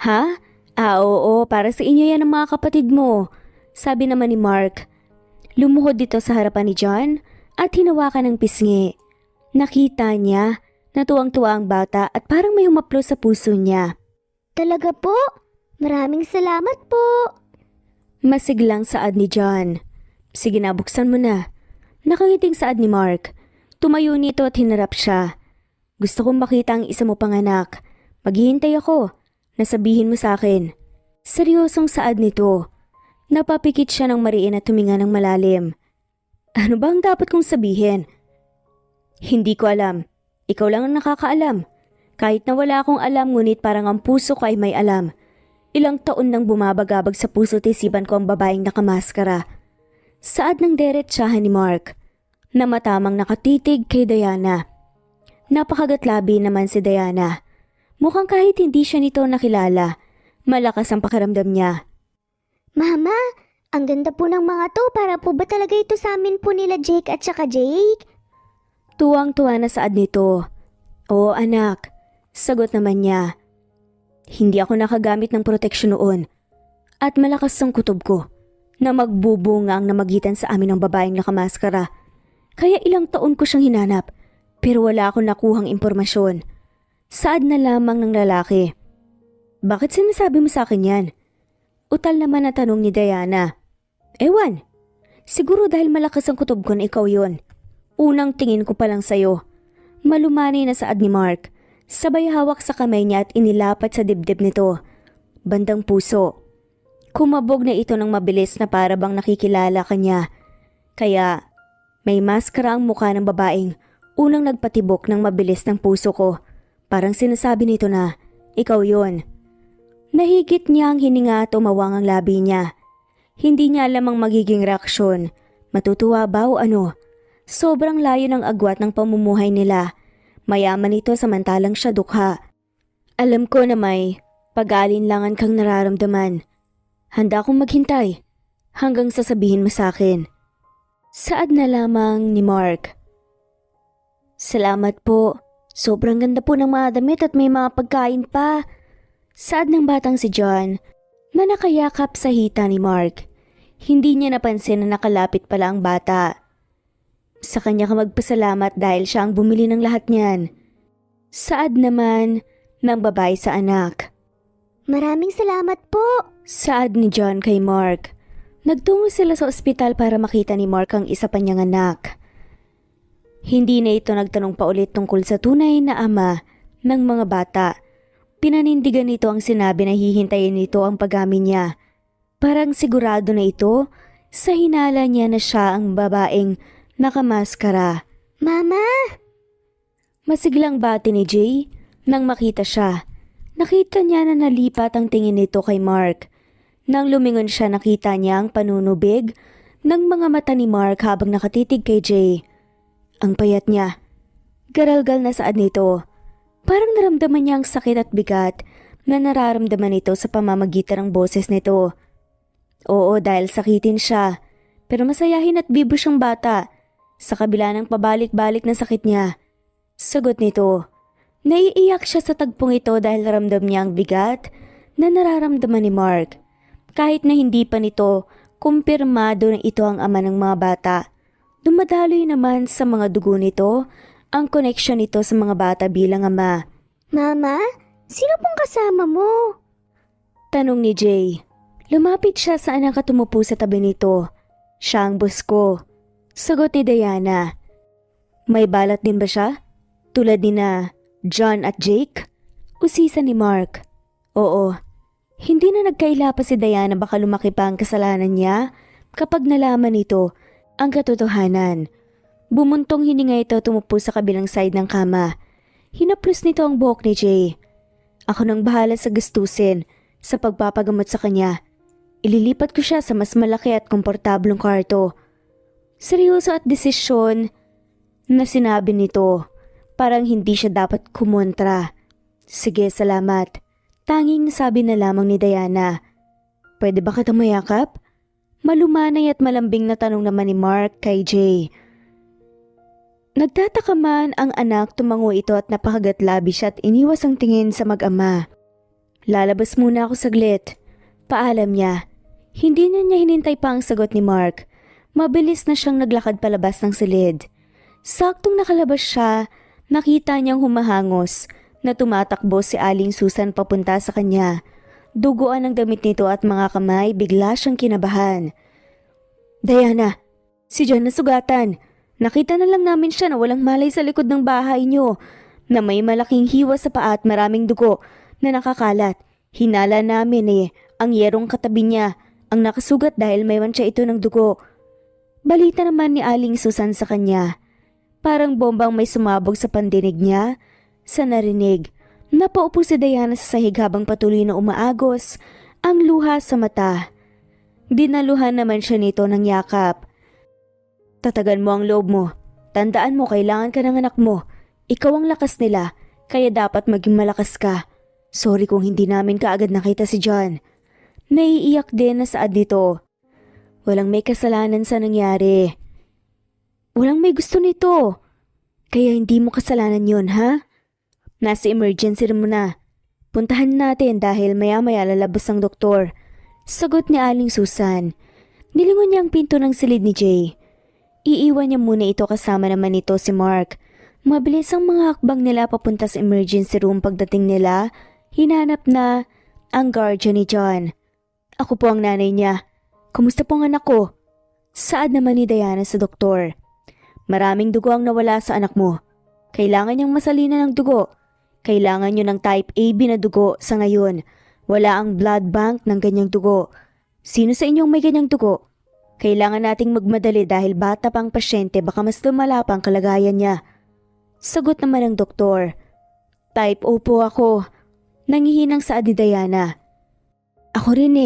Ha? Oo, para sa inyo yan ang mga kapatid mo. Sabi naman ni Mark. Lumuhod dito sa harapan ni John at hinawakan ng pisngi. Nakita niya na tuwang-tuwa ang bata at parang may humaplo sa puso niya. Talaga po? Maraming salamat po. Masiglang saad ni John. Sige na, buksan mo na. Nakangiting saad ni Mark. Tumayo nito at hinarap siya. Gusto kong makita ang isa mo pang anak. Maghihintay ako. Nasabihin mo sa akin. Seryosong saad nito. Napapikit siya ng mariin at tuminga ng malalim. Ano ba ang dapat kong sabihin? Hindi ko alam. Ikaw lang ang nakakaalam. Kahit na wala akong alam ngunit parang ang puso ko ay may alam. Ilang taon nang bumabagabag sa puso at isipan ko ang babaeng nakamaskara. Saad ng derechahan ni Mark na matamang nakatitig kay Diana. Napakagatlabi naman si Diana. Mukhang kahit hindi siya nito nakilala, malakas ang pakiramdam niya. Mama, ang ganda po ng mga to. Para po ba talaga ito sa amin po nila Jake at saka Jake? Tuwang-tuwa na saad nito. Oo anak, sagot naman niya. Hindi ako nakagamit ng proteksyon noon at malakas ang kutob ko na magbubunga ang namagitan sa amin ng babaeng nakamaskara. Kaya ilang taon ko siyang hinanap pero wala akong nakuhang impormasyon. Saad na lamang ng lalaki. Bakit sinasabi mo sa akin yan? Utal naman na tanong ni Diana. Ewan, siguro dahil malakas ang kutob ko na ikaw yon. Unang tingin ko pa lang sa'yo. Malumani na saad ni Mark. Sabay hawak sa kamay niya at inilapat sa dibdib nito. Bandang puso. Kumabog na ito ng mabilis na para bang nakikilala kanya. Kaya may maskara ang mukha ng babaeng unang nagpatibok ng mabilis ng puso ko. Parang sinasabi nito na, ikaw yon. Nahigit niya ang hininga at umawang ang labi niya. Hindi niya alam ang magiging reaksyon. Matutuwa ba o ano? Sobrang layo ng agwat ng pamumuhay nila. Mayaman ito samantalang siya dukha. Alam ko na may pag-aalinlangan kang nararamdaman. Handa akong maghintay hanggang sasabihin mo sa akin. Saad na lamang ni Mark. Salamat po. Sobrang ganda po ng mga damit at may mga pagkain pa. Saad ng batang si John na nakayakap sa hita ni Mark. Hindi niya napansin na nakalapit pala ang bata. Sa kanya ka magpasalamat dahil siya ang bumili ng lahat niyan. Saad naman ng babae sa anak. Maraming salamat po. Saad ni John kay Mark. Nagtungo sila sa ospital para makita ni Mark ang isa pa niyang anak. Hindi na ito nagtanong pa ulit tungkol sa tunay na ama ng mga bata. Pinanindigan nito ang sinabi na hihintayin nito ang pag-amin niya. Parang sigurado na ito sa hinala niya na siya ang babaeng nakamaskara. Mama! Masiglang bati ni Jay nang makita siya. Nakita niya na nalipat ang tingin nito kay Mark. Nang lumingon siya, nakita niya ang panunubig ng mga mata ni Mark habang nakatitig kay Jay. Ang payat niya. Garalgal na saad nito. Parang naramdaman niya ang sakit at bigat na nararamdaman nito sa pamamagitan ng boses nito. Oo, dahil sakitin siya. Pero masayahin at bibo siyang bata sa kabila ng pabalik-balik na sakit niya. Sagot nito. Naiiyak siya sa tagpong ito dahil naramdam niya ang bigat na nararamdaman ni Mark. Kahit na hindi pa nito kumpirmado na ito ang ama ng mga bata. Dumadaloy naman sa mga dugo nito ang koneksyon nito sa mga bata bilang ama. Mama, sino pong kasama mo? Tanong ni Jay. Lumapit siya sa anak at tumupo sa tabi nito. Siya ang boss ko. Sagot ni Diana. May balat din ba siya? Tulad ni na John at Jake? Usisa ni Mark. Oo. Hindi na nagkaila pa si Diana, baka lumaki pa ang kasalanan niya kapag nalaman nito ang katotohanan. Bumuntong hininga ito, tumupo sa kabilang side ng kama. Hinaplos nito ang buhok ni Jay. Ako nang bahala sa gastusin sa pagpapagamot sa kanya. Ililipat ko siya sa mas malaki at komportablong kwarto. Seryoso at desisyon na sinabi nito. Parang hindi siya dapat kumontra. Sige, salamat. Tanging nasabi na lamang ni Diana. Pwede ba kita mayakap? Malumanay at malambing na tanong naman ni Mark kay Jay. Nagtataka man ang anak, tumango ito at napakagatlabi siya at iniwas ang tingin sa mag-ama. Lalabas muna ako saglit. Paalam niya. Hindi na niya hinintay pa ang sagot ni Mark. Mabilis na siyang naglakad palabas ng silid. Saktong nakalabas siya, nakita niyang humahangos na tumatakbo si Aling Susan papunta sa kanya. Duguan ang damit nito at mga kamay, bigla siyang kinabahan. Diana, si John nasugatan. Nakita na lang namin siya na walang malay sa likod ng bahay niyo, na may malaking hiwa sa paa at maraming dugo na nakakalat. Hinala namin ang yerong katabi niya ang nakasugat dahil may mancha ito ng dugo. Balita naman ni Aling Susan sa kanya. Parang bombang may sumabog sa pandinig niya. Sa narinig, napaupo si Diana sa sahig habang patuloy na umaagos ang luha sa mata. Dinaluhan naman siya nito ng yakap. Tatagan mo ang loob mo. Tandaan mo, kailangan ka ng anak mo. Ikaw ang lakas nila, kaya dapat maging malakas ka. Sorry kung hindi namin kaagad nakita si John. Naiiyak din na saad nito. Walang may kasalanan sa nangyari. Walang may gusto nito. Kaya hindi mo kasalanan yun, ha? Nasa emergency room na. Puntahan natin dahil maya-maya lalabas ang doktor. Sagot ni Aling Susan. Nilingon niya ang pinto ng silid ni Jay. Iiwan niya muna ito, kasama naman ito si Mark. Mabilis ang mga hakbang nila papunta sa emergency room. Pagdating nila, hinanap na ang guardian ni John. Ako po ang nanay niya. Kumusta po ang anak ko? Saad naman ni Diana sa doktor. Maraming dugo ang nawala sa anak mo. Kailangan niyang masalinan ng dugo. Kailangan niyo ng type AB na dugo sa ngayon. Wala ang blood bank ng ganyang dugo. Sino sa inyong may ganyang dugo? Kailangan nating magmadali dahil bata pang pasyente, baka mas lumala pa ang kalagayan niya. Sagot naman ng doktor. Type O po ako. Nangihinang saad ni Diana. Ako rin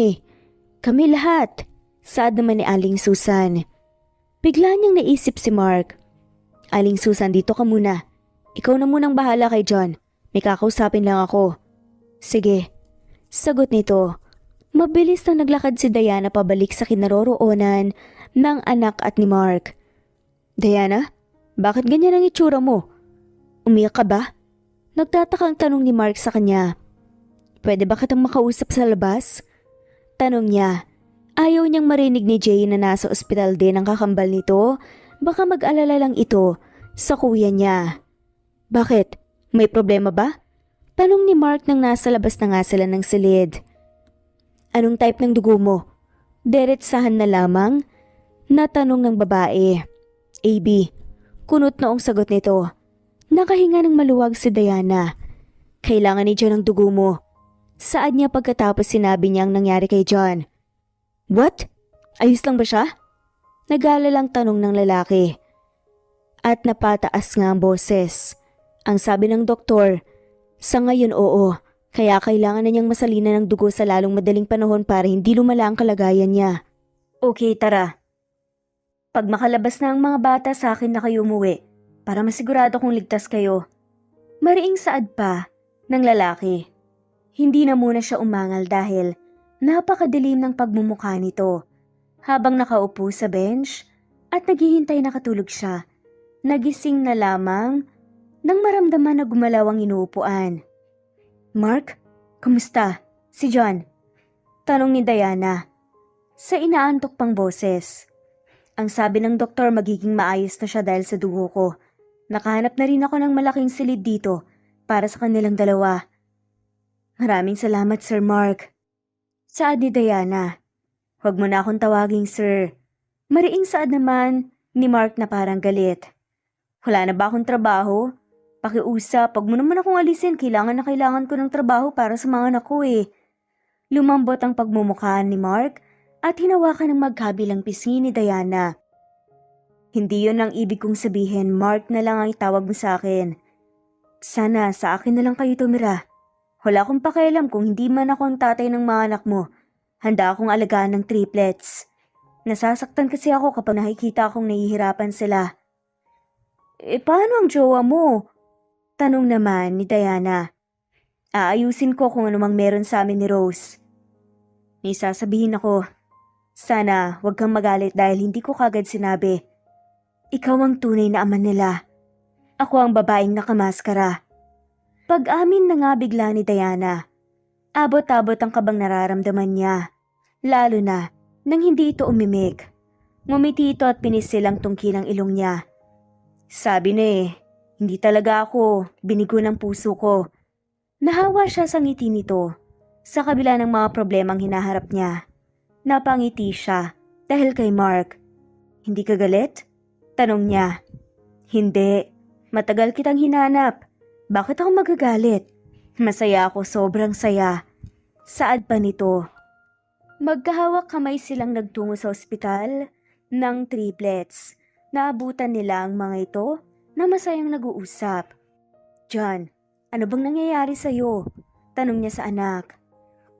Kami lahat. Saad naman ni Aling Susan. Bigla niyang naisip si Mark. Aling Susan, dito ka muna. Ikaw na munang bahala kay John. May kakausapin lang ako. Sige. Sagot nito. Mabilis na naglakad si Diana pabalik sa kinaroroonan ng anak at ni Mark. Diana, bakit ganyan ang itsura mo? Umiyak ka ba? Nagtatakang tanong ni Mark sa kanya. Pwede ba kitang makausap sa labas? Tanong niya. Ayaw niyang marinig ni Jay na nasa ospital din ang kakambal nito. Baka mag-alala lang ito sa kuya niya. Bakit? May problema ba? Tanong ni Mark nang nasa labas na nga sila ng silid. Anong type ng dugo mo? Diretsahan na lamang? Natanong ng babae. AB. Kunot noong sagot nito. Nakahinga ng maluwag si Diana. Kailangan ni John ang dugo mo. Saad niya pagkatapos sinabi niya ang nangyari kay John. What? Ayos lang ba siya? Nag-aalalang tanong ng lalaki. At napataas nga ang boses. Ang sabi ng doktor, sa ngayon oo, kaya kailangan na niyang masalinan ng dugo sa lalong madaling panahon para hindi lumala ang kalagayan niya. Okay, tara. Pag makalabas na ang mga bata sa akin na kayo umuwi, para masigurado kong ligtas kayo. Mariing saad pa ng lalaki. Hindi na muna siya umangal dahil napakadilim ng pagmumukha nito. Habang nakaupo sa bench at naghihintay na katulog siya, nagising na lamang nang maramdaman na gumalaw ang inuupuan. Mark, kumusta? Si John? Tanong ni Diana sa inaantok pang boses. Ang sabi ng doktor magiging maayos na siya dahil sa dugo ko. Nakahanap na rin ako ng malaking silid dito para sa kanilang dalawa. Maraming salamat, Sir Mark. Saad ni Diana. Huwag mo na akong tawaging sir. Mariing saad naman ni Mark na parang galit. Wala na ba akong trabaho? Pakiusap, pag mo naman akong alisin, kailangan na kailangan ko ng trabaho para sa mga anak ko eh. Lumambot ang pagmumukhaan ni Mark at hinawakan ng magkabilang pisngi ni Diana. Hindi yon ang ibig kong sabihin, Mark na lang ang itawag mo sa akin. Sana sa akin na lang kayo tumira. Wala akong pakialam kung hindi man ako ang tatay ng mga anak mo. Handa akong alagaan ng triplets. Nasasaktan kasi ako kapag nakikita akong nahihirapan sila. Paano ang jowa mo? Tanong naman ni Diana. Aayusin ko kung anumang meron sa amin ni Rose. May sasabihin ako. Sana wag kang magalit dahil hindi ko kagad sinabi. Ikaw ang tunay na ama nila. Ako ang babaeng nakamaskara. Pag-amin na nga bigla ni Diana. Abot-abot ang kabang nararamdaman niya. Lalo na nang hindi ito umimik. Ngumiti ito at pinisil ang tungkilang ilong niya. Sabi na hindi talaga ako binigo ng puso ko. Nahawa siya sa ngiti nito. Sa kabila ng mga problemang hinaharap niya. Napangiti siya dahil kay Mark. Hindi ka galit? Tanong niya. Hindi. Matagal kitang hinanap. Bakit ako magagalit? Masaya ako, sobrang saya. Saad pa nito. Magkahawak kamay silang nagtungo sa ospital ng triplets. Naabutan nila ang mga ito na masayang nag-uusap. John, ano bang nangyayari sa'yo? Tanong niya sa anak.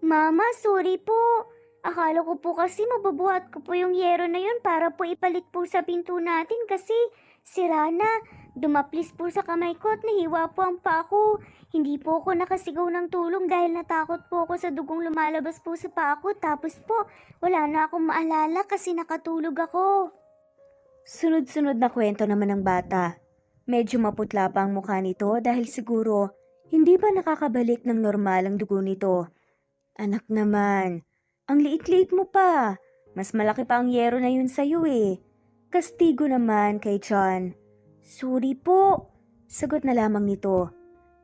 Mama, sorry po. Akala ko po kasi mabubuhat ko po yung yero na yun para po ipalit po sa pinto natin kasi sira na. Dumaplis po sa kamay ko at nahiwa po ang paa ko. Hindi po ako nakasigaw ng tulong dahil natakot po ako sa dugong lumalabas po sa paa ko. Tapos po, wala na akong maalala kasi nakatulog ako. Sunod-sunod na kwento naman ng bata. Medyo maputla pa ang mukha nito dahil siguro hindi pa nakakabalik ng normal ang dugo nito. Anak naman, ang liit-liit mo pa. Mas malaki pa ang yero na yun sa'yo eh. Kastigo naman kay John. Sorry po, sagot na lamang nito.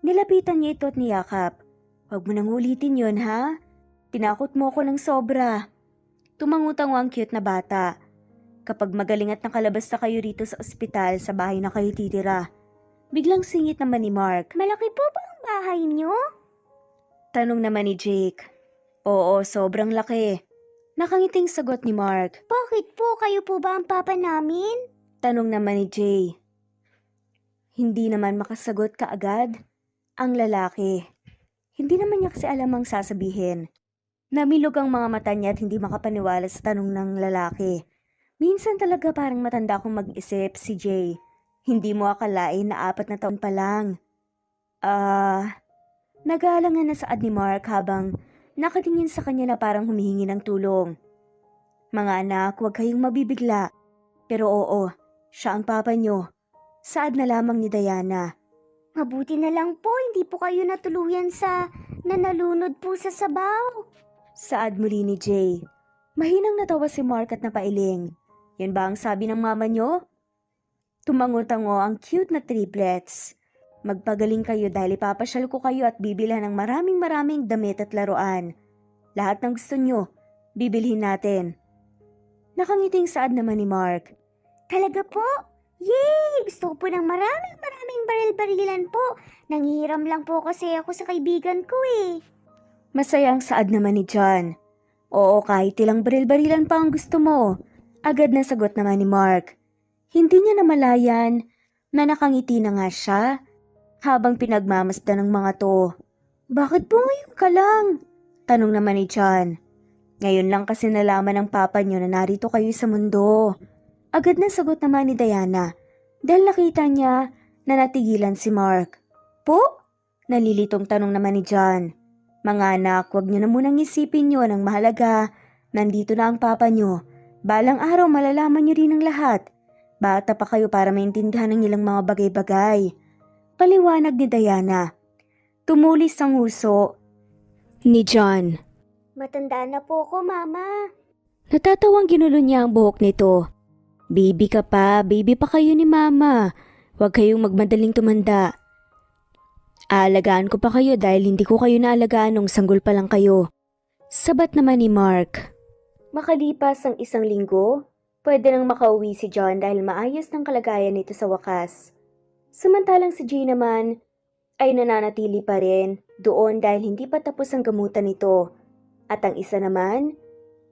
Nilapitan niya ito at niyakap. Huwag mo nang ulitin yun ha? Tinakot mo ko ng sobra. Tumangutang ang cute na bata. Kapag magaling at nakalabas na kayo rito sa ospital, sa bahay na kayo titira. Biglang singit naman ni Mark. Malaki po ba ang bahay niyo? Tanong naman ni Jake. Oo, sobrang laki. Nakangiting sagot ni Mark. Bakit po? Kayo po ba ang papa namin? Tanong naman ni Jay. Hindi naman makasagot kaagad ang lalaki. Hindi naman niya kasi alam ang sasabihin. Namilog ang mga mata niya at hindi makapaniwala sa tanong ng lalaki. Minsan talaga parang matanda akong mag-isip si Jay. Hindi mo akalain na 4 na taon pa lang. Nag-aalangan na saad ni Mark habang nakatingin sa kanya na parang humihingi ng tulong. Mga anak, huwag kayong mabibigla. Pero oo, siya ang papa niyo. Saad na lamang ni Diana. Mabuti na lang po, hindi po kayo natuluyan sa nanalunod po sa sabaw. Saad muli ni Jay. Mahinang natawa si Mark at napailing. Yan ba ang sabi ng mama niyo? Tumango-tango ang cute na triplets. Magpagaling kayo dahil ipapasyal ko kayo at bibilhan ng maraming damit at laruan. Lahat ng gusto niyo, bibilhin natin. Nakangiting saad naman ni Mark. Talaga po? Yay! Gusto ko po ng maraming baril-barilan po. Nanghihiram lang po kasi ako sa kaibigan ko eh. Masaya ang saad naman ni John. Oo, kahit ilang baril-barilan pa ang gusto mo. Agad na sagot naman ni Mark. Hindi niya namalayan na nakangiti na nga siya habang pinagmamasdan ng mga to. Bakit po ngayon ka lang? Tanong naman ni John. Ngayon lang kasi nalaman ng papa niyo na narito kayo sa mundo. Agad na sagot naman ni Diana dahil nakita niya na natigilan si Mark. Po? Nalilitong tanong naman ni John. Mga anak, huwag niyo na munang isipin niyo ng mahalaga. Nandito na ang papa niyo. Balang araw malalaman niyo rin ang lahat. Bata pa kayo para maintindihan ng ilang mga bagay-bagay. Paliwanag ni Diana. Tumulis ang huso ni John. Matanda na po ko, Mama. Natatawang ginulo niya ang buhok nito. Baby ka pa, baby pa kayo ni Mama. Huwag kayong magmadaling tumanda. Aalagaan ko pa kayo dahil hindi ko kayo naalagaan nung sanggol pa lang kayo. Sabat naman ni Mark. Makalipas ang isang linggo, pwede nang makauwi si John dahil maayos ng kalagayan nito sa wakas. Samantalang si Jay naman ay nananatili pa rin doon dahil hindi pa tapos ang gamutan nito. At ang isa naman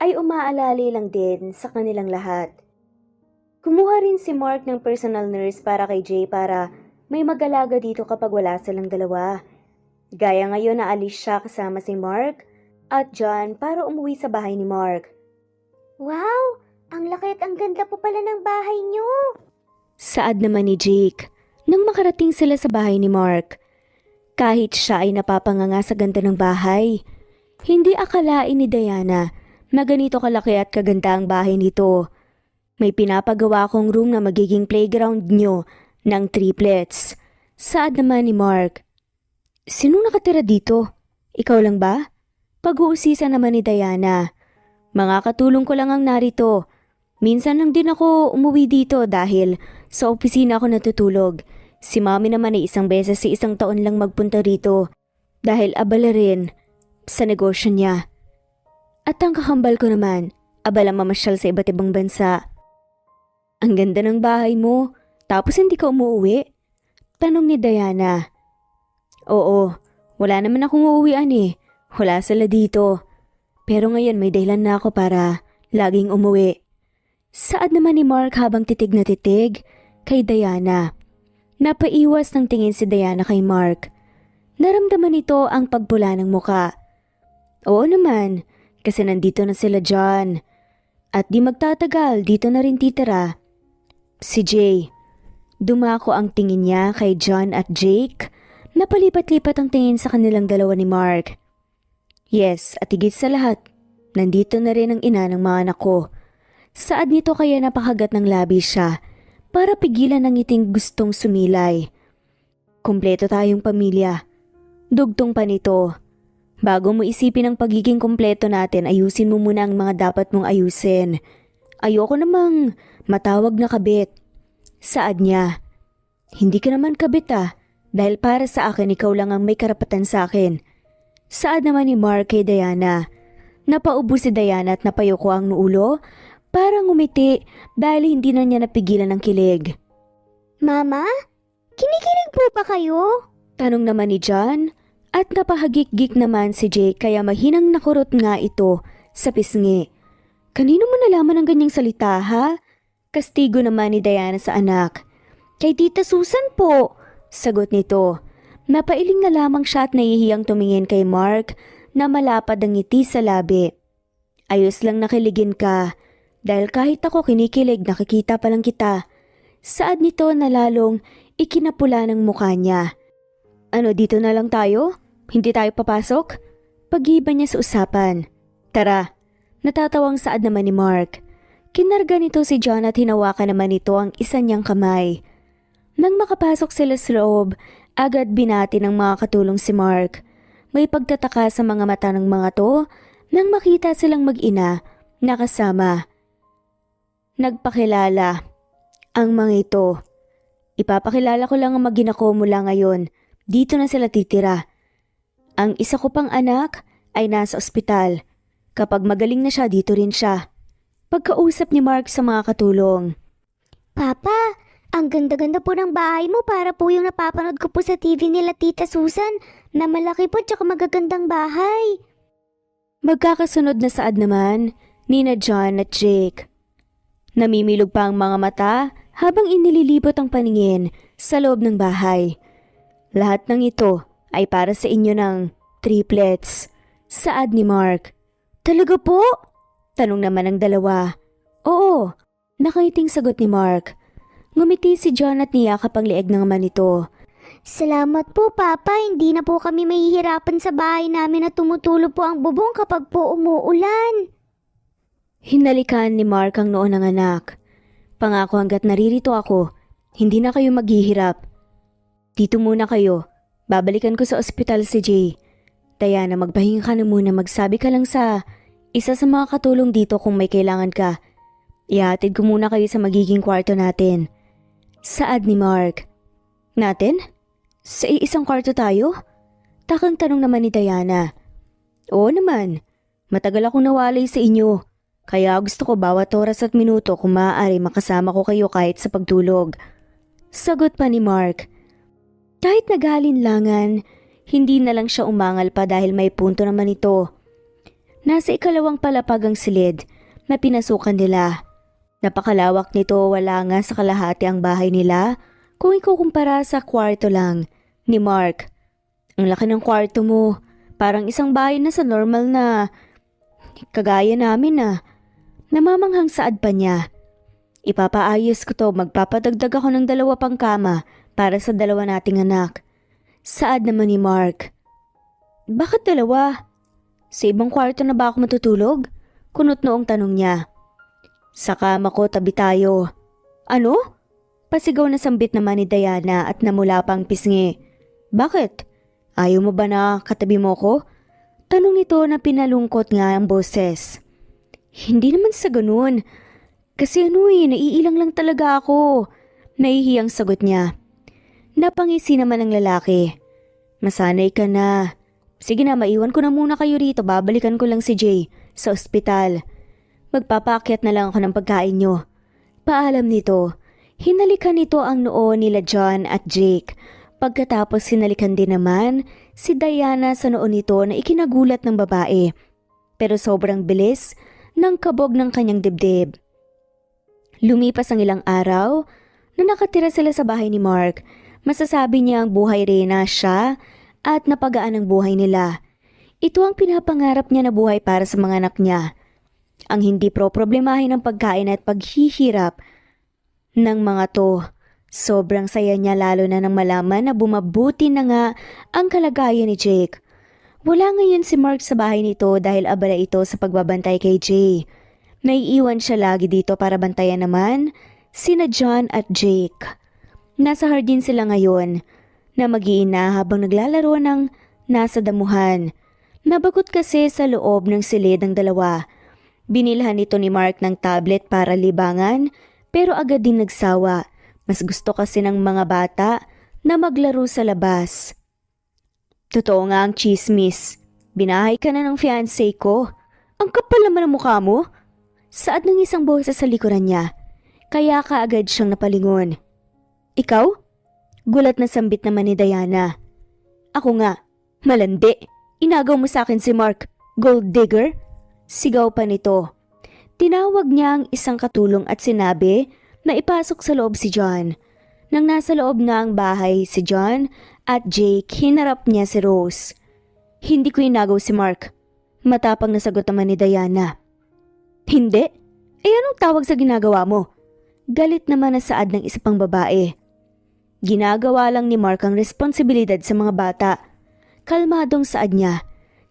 ay umaalali lang din sa kanilang lahat. Kumuha rin si Mark ng personal nurse para kay Jay para may mag-alaga dito kapag wala silang dalawa. Gaya ngayon na alis siya kasama si Mark at John para umuwi sa bahay ni Mark. Wow! Ang laki at ang ganda po pala ng bahay niyo. Saad naman ni Jake nang makarating sila sa bahay ni Mark. Kahit siya ay napapanganga sa ganda ng bahay, hindi akalain ni Diana na ganito kalaki at kaganda ang bahay nito. May pinapagawa akong room na magiging playground nyo ng triplets. Saad naman ni Mark. Sinong nakatira dito? Ikaw lang ba? Pag-uusisa naman ni Diana. Mga katulong ko lang ang narito. Minsan lang din ako umuwi dito dahil sa opisina ako natutulog. Si Mami naman ay isang beses sa isang taon lang magpunta rito dahil abala rin sa negosyo niya. At ang kakambal ko naman, abala mamasyal sa iba't ibang bansa. Ang ganda ng bahay mo, tapos hindi ka umuwi? Tanong ni Diana. Oo, wala naman akong uuwian eh. Wala sila dito. Pero ngayon may dahilan na ako para laging umuwi. Saad naman ni Mark habang titig na titig kay Diana. Napaiwas ng tingin si Diana kay Mark. Naramdaman nito ang pagpula ng muka. Oo naman, kasi nandito na sila John. At di magtatagal, dito na rin titira si Jay. Dumako ang tingin niya kay John at Jake. Napalipat-lipat ang tingin sa kanilang dalawa ni Mark. Yes, at higit sa lahat, nandito na rin ang ina ng mga anak ko. Saad nito kaya napakagat ng labi siya para pigilan ang ngiting gustong sumilay. Kumpleto tayong pamilya. Dugtong pa nito. Bago mo isipin ang pagiging kumpleto natin, ayusin mo muna ang mga dapat mong ayusin. Ayoko namang matawag na kabit. Saad niya. Hindi ka naman kabit dahil para sa akin ikaw lang ang may karapatan sa akin. Saad naman ni Mark kay Diana. Napaubo si Diana at napayuko ang ulo. Parang ngumiti dahil hindi na niya napigilan ang kilig. Mama? Kinikilig po ba kayo? Tanong naman ni John at napahagik-gik naman si Jake kaya mahinang nakurot nga ito sa pisngi. Kanino mo nalaman ang ganyang salita ha? Kastigo naman ni Diana sa anak. Kay Tita Susan po, sagot nito. Napailing na lamang siya at nahihiyang tumingin kay Mark na malapad ang ngiti sa labi. Ayos lang nakiligin ka. Dahil kahit ako kinikilig, nakikita pa lang kita. Saad nito na lalong ikinapula ng mukha niya. Ano, dito na lang tayo? Hindi tayo papasok? Pag-iba niya sa usapan. Tara, natatawang saad naman ni Mark. Kinarga nito si John at hinawakan naman nito ang isa niyang kamay. Nang makapasok sila sa loob, agad binati ng mga katulong si Mark. May pagtataka sa mga mata ng mga to nang makita silang mag-ina na kasama. Nagpakilala ang mga ito. Ipapakilala ko lang ang mag-ina ko mula ngayon. Dito na sila titira. Ang isa ko pang anak ay nasa ospital. Kapag magaling na siya, dito rin siya. Pagkausap ni Mark sa mga katulong. Papa, Ang ganda-ganda po ng bahay mo para po yung napapanood ko po sa TV nila Tita Susan na malaki po tsaka magagandang bahay. Magkakasunod na saad naman nina John at Jake. Namimilog pa ang mga mata habang inililibot ang paningin sa loob ng bahay. Lahat ng ito ay para sa inyo ng triplets. Saad ni Mark. Talaga po? Tanong naman ng dalawa. Oo, nakaiting sagot ni Mark. Ngumiti si John at niyakap ang lieg ng ama nito. Salamat po, Papa. Hindi na po kami mahihirapan sa bahay namin na tumutulo po ang bubong kapag po umuulan. Hinalikan ni Mark ang noo ng anak. Pangako hanggat naririto ako, hindi na kayo maghihirap. Dito muna kayo. Babalikan ko sa ospital si Jay. Diana, magpahinga ka na muna. Magsabi ka lang sa isa sa mga katulong dito kung may kailangan ka. Ihatid ko muna kayo sa magiging kwarto natin. Saad ni Mark. Natin? Sa isang kwarto tayo? Takang tanong naman ni Diana. Oo naman. Matagal akong nawalay sa inyo. Kaya gusto ko bawat oras at minuto kung maaari makasama ko kayo kahit sa pagtulog. Sagot pa ni Mark. Kahit naghalinlangan, hindi na lang siya umangal pa dahil may punto naman ito. Nasa ikalawang palapag ang silid na pinasukan nila. Napakalawak nito, wala nga sa kalahati ang bahay nila kung ikukumpara sa kwarto lang ni Mark. Ang laki ng kwarto mo, parang isang bahay na sa normal na kagaya namin na. Namamanghang saad pa niya. Ipapaayos ko to, magpapadagdag ako ng 2 pang kama para sa 2 nating anak. Saad naman ni Mark. Bakit 2? Sa ibang kwarto na ba ako matutulog? Kunot noong tanong niya. Sa kama ko, tabi tayo. Ano? Pasigaw na sambit naman ni Diana at namula pang pisngi. Bakit? Ayaw mo ba na katabi mo ko? Tanong nito na pinalungkot nga ang boses. Hindi naman sa ganun. Kasi naiilang lang talaga ako. Nahihiyang sagot niya. Napangisi naman ang lalaki. Masanay ka na. Sige na, maiwan ko na muna kayo rito. Babalikan ko lang si Jay sa ospital. Magpapaakyat na lang ako ng pagkain nyo. Paalam nito. Hinalikan nito ang noo nila John at Jake. Pagkatapos hinalikan din naman si Diana sa noo nito na ikinagulat ng babae. Pero sobrang bilis ng kabog ng kanyang dibdib. Lumipas ang ilang araw na nakatira sila sa bahay ni Mark. Masasabi niya ang buhay reyna siya at napagaan ang buhay nila. Ito ang pinapangarap niya na buhay para sa mga anak niya. Ang hindi problemahin ng pagkain at paghihirap ng mga to. Sobrang saya niya lalo na nang malaman na bumabuti na nga ang kalagayan ni Jake. Wala ngayon si Mark sa bahay nito dahil abala ito sa pagbabantay kay Jay. Naiiwan siya lagi dito para bantayan naman sina John at Jake. Nasa hardin sila ngayon na mag-iina habang naglalaro ng nasa damuhan. Nabagot kasi sa loob ng silid ng dalawa. Binilhan nito ni Mark ng tablet para libangan pero agad din nagsawa. Mas gusto kasi ng mga bata na maglaro sa labas. Totoo nga ang chismis. Binahay ka na ng fiancé ko. Ang kapal naman ang mukha mo. Saad ng isang boses sa likuran niya. Kaya kaagad siyang napalingon. Ikaw? Gulat na sambit naman ni Diana. Ako nga. Malandi. Inagaw mo sa akin si Mark. Gold digger? Sigaw pa nito. Tinawag niya ang isang katulong at sinabi na ipasok sa loob si John. Nang nasa loob na ang bahay si John at Jake, hinarap niya si Rose. Hindi ko inagaw si Mark. Matapang na sagot naman ni Diana. Hindi? Eh anong tawag sa ginagawa mo? Galit naman na saad ng isa pang babae. Ginagawa lang ni Mark ang responsibilidad sa mga bata. Kalmadong saad niya.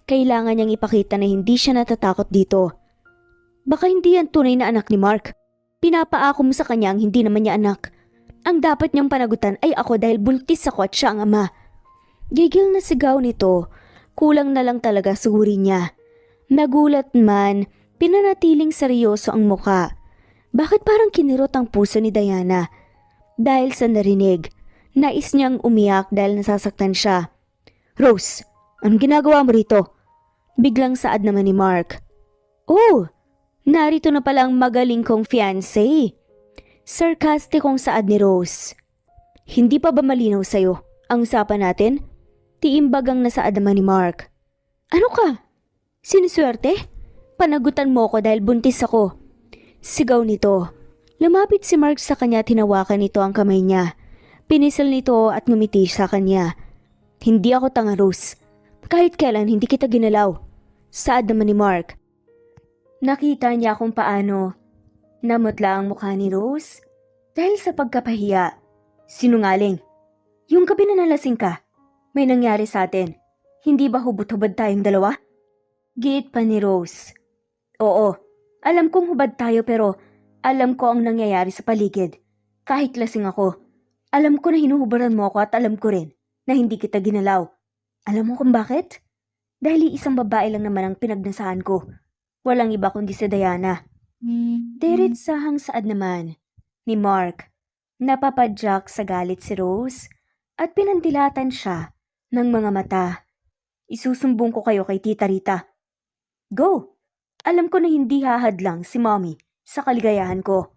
Kailangan niyang ipakita na hindi siya natatakot dito. Baka hindi yan tunay na anak ni Mark. Pinapaako mo sa kanya ang hindi naman niya anak. Ang dapat niyang panagutan ay ako dahil buntis ako at siya ang ama. Gigil na sigaw nito. Kulang na lang talaga suguri niya. Nagulat man, pinanatiling seryoso ang muka. Bakit parang kinirot ang puso ni Diana? Dahil sa narinig, nais niyang umiyak dahil nasasaktan siya. Rose, anong ginagawa mo rito? Biglang saad naman ni Mark. Oh, narito na palang magaling kong fiancé. Sarkastikong saad ni Rose. Hindi pa ba malinaw sa'yo ang usapan natin? Tiimbagang nasaad naman ni Mark. Ano ka? Sinuswerte? Panagutan mo ko dahil buntis ako. Sigaw nito. Lumapit si Mark sa kanya at hinawakan nito ang kamay niya. Pinisil nito at ngumiti sa kanya. Hindi ako tanga, Rose. Kahit kailan hindi kita ginalaw. Saad naman ni Mark. Nakita niya kung paano namutla ang mukha ni Rose dahil sa pagkapahiya. Sinungaling. Yung gabi na nalasing ka, may nangyari sa atin. Hindi ba hubot-hubad tayong dalawa? Giit pa ni Rose. Oo, alam kong hubad tayo pero alam ko ang nangyayari sa paligid. Kahit lasing ako, alam ko na hinuhubaran mo ako at alam ko rin na hindi kita ginalaw. Alam mo kung bakit? Dahil isang babae lang naman ang pinagnasahan ko. Walang iba kundi si Diana. Diritsahang saad naman ni Mark. Napapadyak sa galit si Rose at pinandilatan siya ng mga mata. Isusumbong ko kayo kay Tita Rita. Go! Alam ko na hindi hahadlang si Mommy sa kaligayahan ko.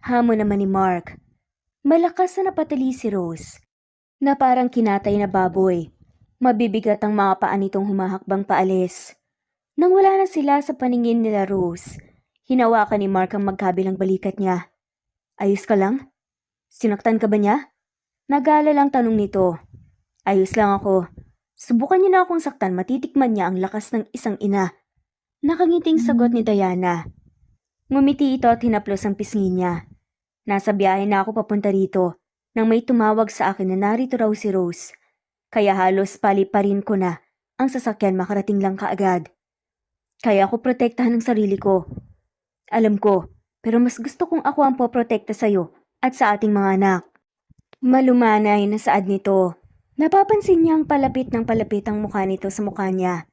Hamon naman ni Mark. Malakas na napatali si Rose na parang kinatay na baboy. Mabibigat ang mga paa nitong humahakbang paalis. Nang wala na sila sa paningin nila Rose, hinawakan ni Mark ang magkabilang balikat niya. Ayos ka lang? Sinaktan ka ba niya? Nag-aalalang tanong nito. Ayos lang ako. Subukan niya na akong saktan, matitikman niya ang lakas ng isang ina. Nakangiting sagot ni Diana. Ngumiti ito at hinaplos ang pisngi niya. Nasa biyahe na ako papunta rito nang may tumawag sa akin na narito raw si Rose. Kaya halos paliparin ko na ang sasakyan makarating lang kaagad. Kaya ako protektahan ng sarili ko. Alam ko, pero mas gusto kong ako ang poprotekta sa'yo at sa ating mga anak. Malumanay na saad nito. Napapansin niya ang palapit ng palapit ang mukha nito sa mukha niya.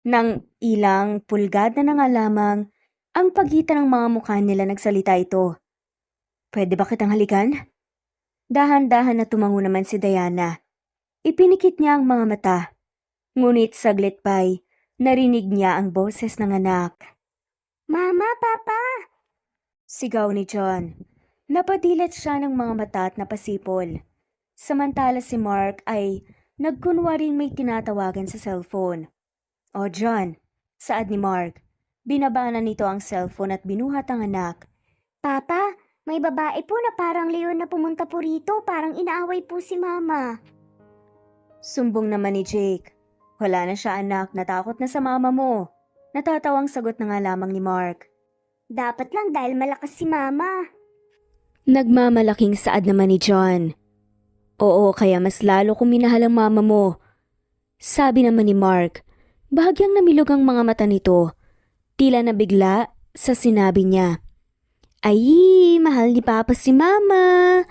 Nang ilang pulgada na nga lamang, ang pagitan ng mga mukha nila nagsalita ito. Pwede ba kitang halikan? Dahan-dahan na tumango naman si Diana. Ipinikit niya ang mga mata. Ngunit saglit pa'y narinig niya ang boses ng anak. Mama, Papa! Sigaw ni John. Napadilat siya ng mga mata at napasipol. Samantala si Mark ay nagkunwaring may tinatawagan sa cellphone. O John, saad ni Mark. Binabaanan nito ang cellphone at binuhat ang anak. Papa, may babae po na parang leon na pumunta po rito. Parang inaaway po si Mama. Sumbong naman ni Jake. Wala na siya anak, natakot na sa mama mo. Natatawang sagot na nga lamang ni Mark. Dapat lang dahil malakas si Mama. Nagmamalaking saad naman ni John. Oo, kaya mas lalo kong minahal ang mama mo. Sabi naman ni Mark. Bahagyang namilog ang mga mata nito. Tila nabigla sa sinabi niya. Ay, mahal ni Papa si Mama.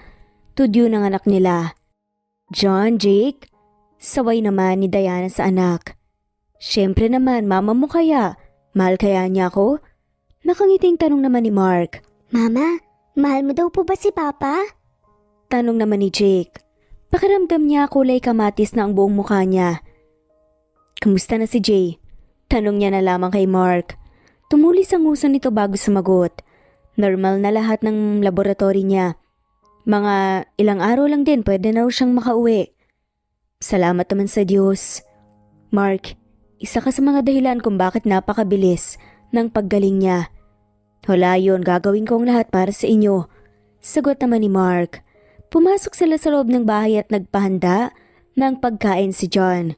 Tudyo ng anak nila. John, Jake, saway naman ni Diana sa anak. Siyempre naman, mama mo kaya. Mahal kaya niya ako? Nakangiting tanong naman ni Mark. Mama, mahal mo daw po ba si Papa? Tanong naman ni Jake. Pakiramdam niya kulay kamatis na ang buong mukha niya. Kamusta na si Jay? Tanong niya na lamang kay Mark. Tumulis ang uso nito bago sumagot. Normal na lahat ng laboratory niya. Mga ilang araw lang din pwede na raw siyang makauwi. Salamat naman sa Diyos. Mark, isa ka sa mga dahilan kung bakit napakabilis ng paggaling niya. Wala yun, gagawin ko ang lahat para sa inyo. Sagot naman ni Mark. Pumasok sila sa loob ng bahay at nagpahanda ng pagkain si John.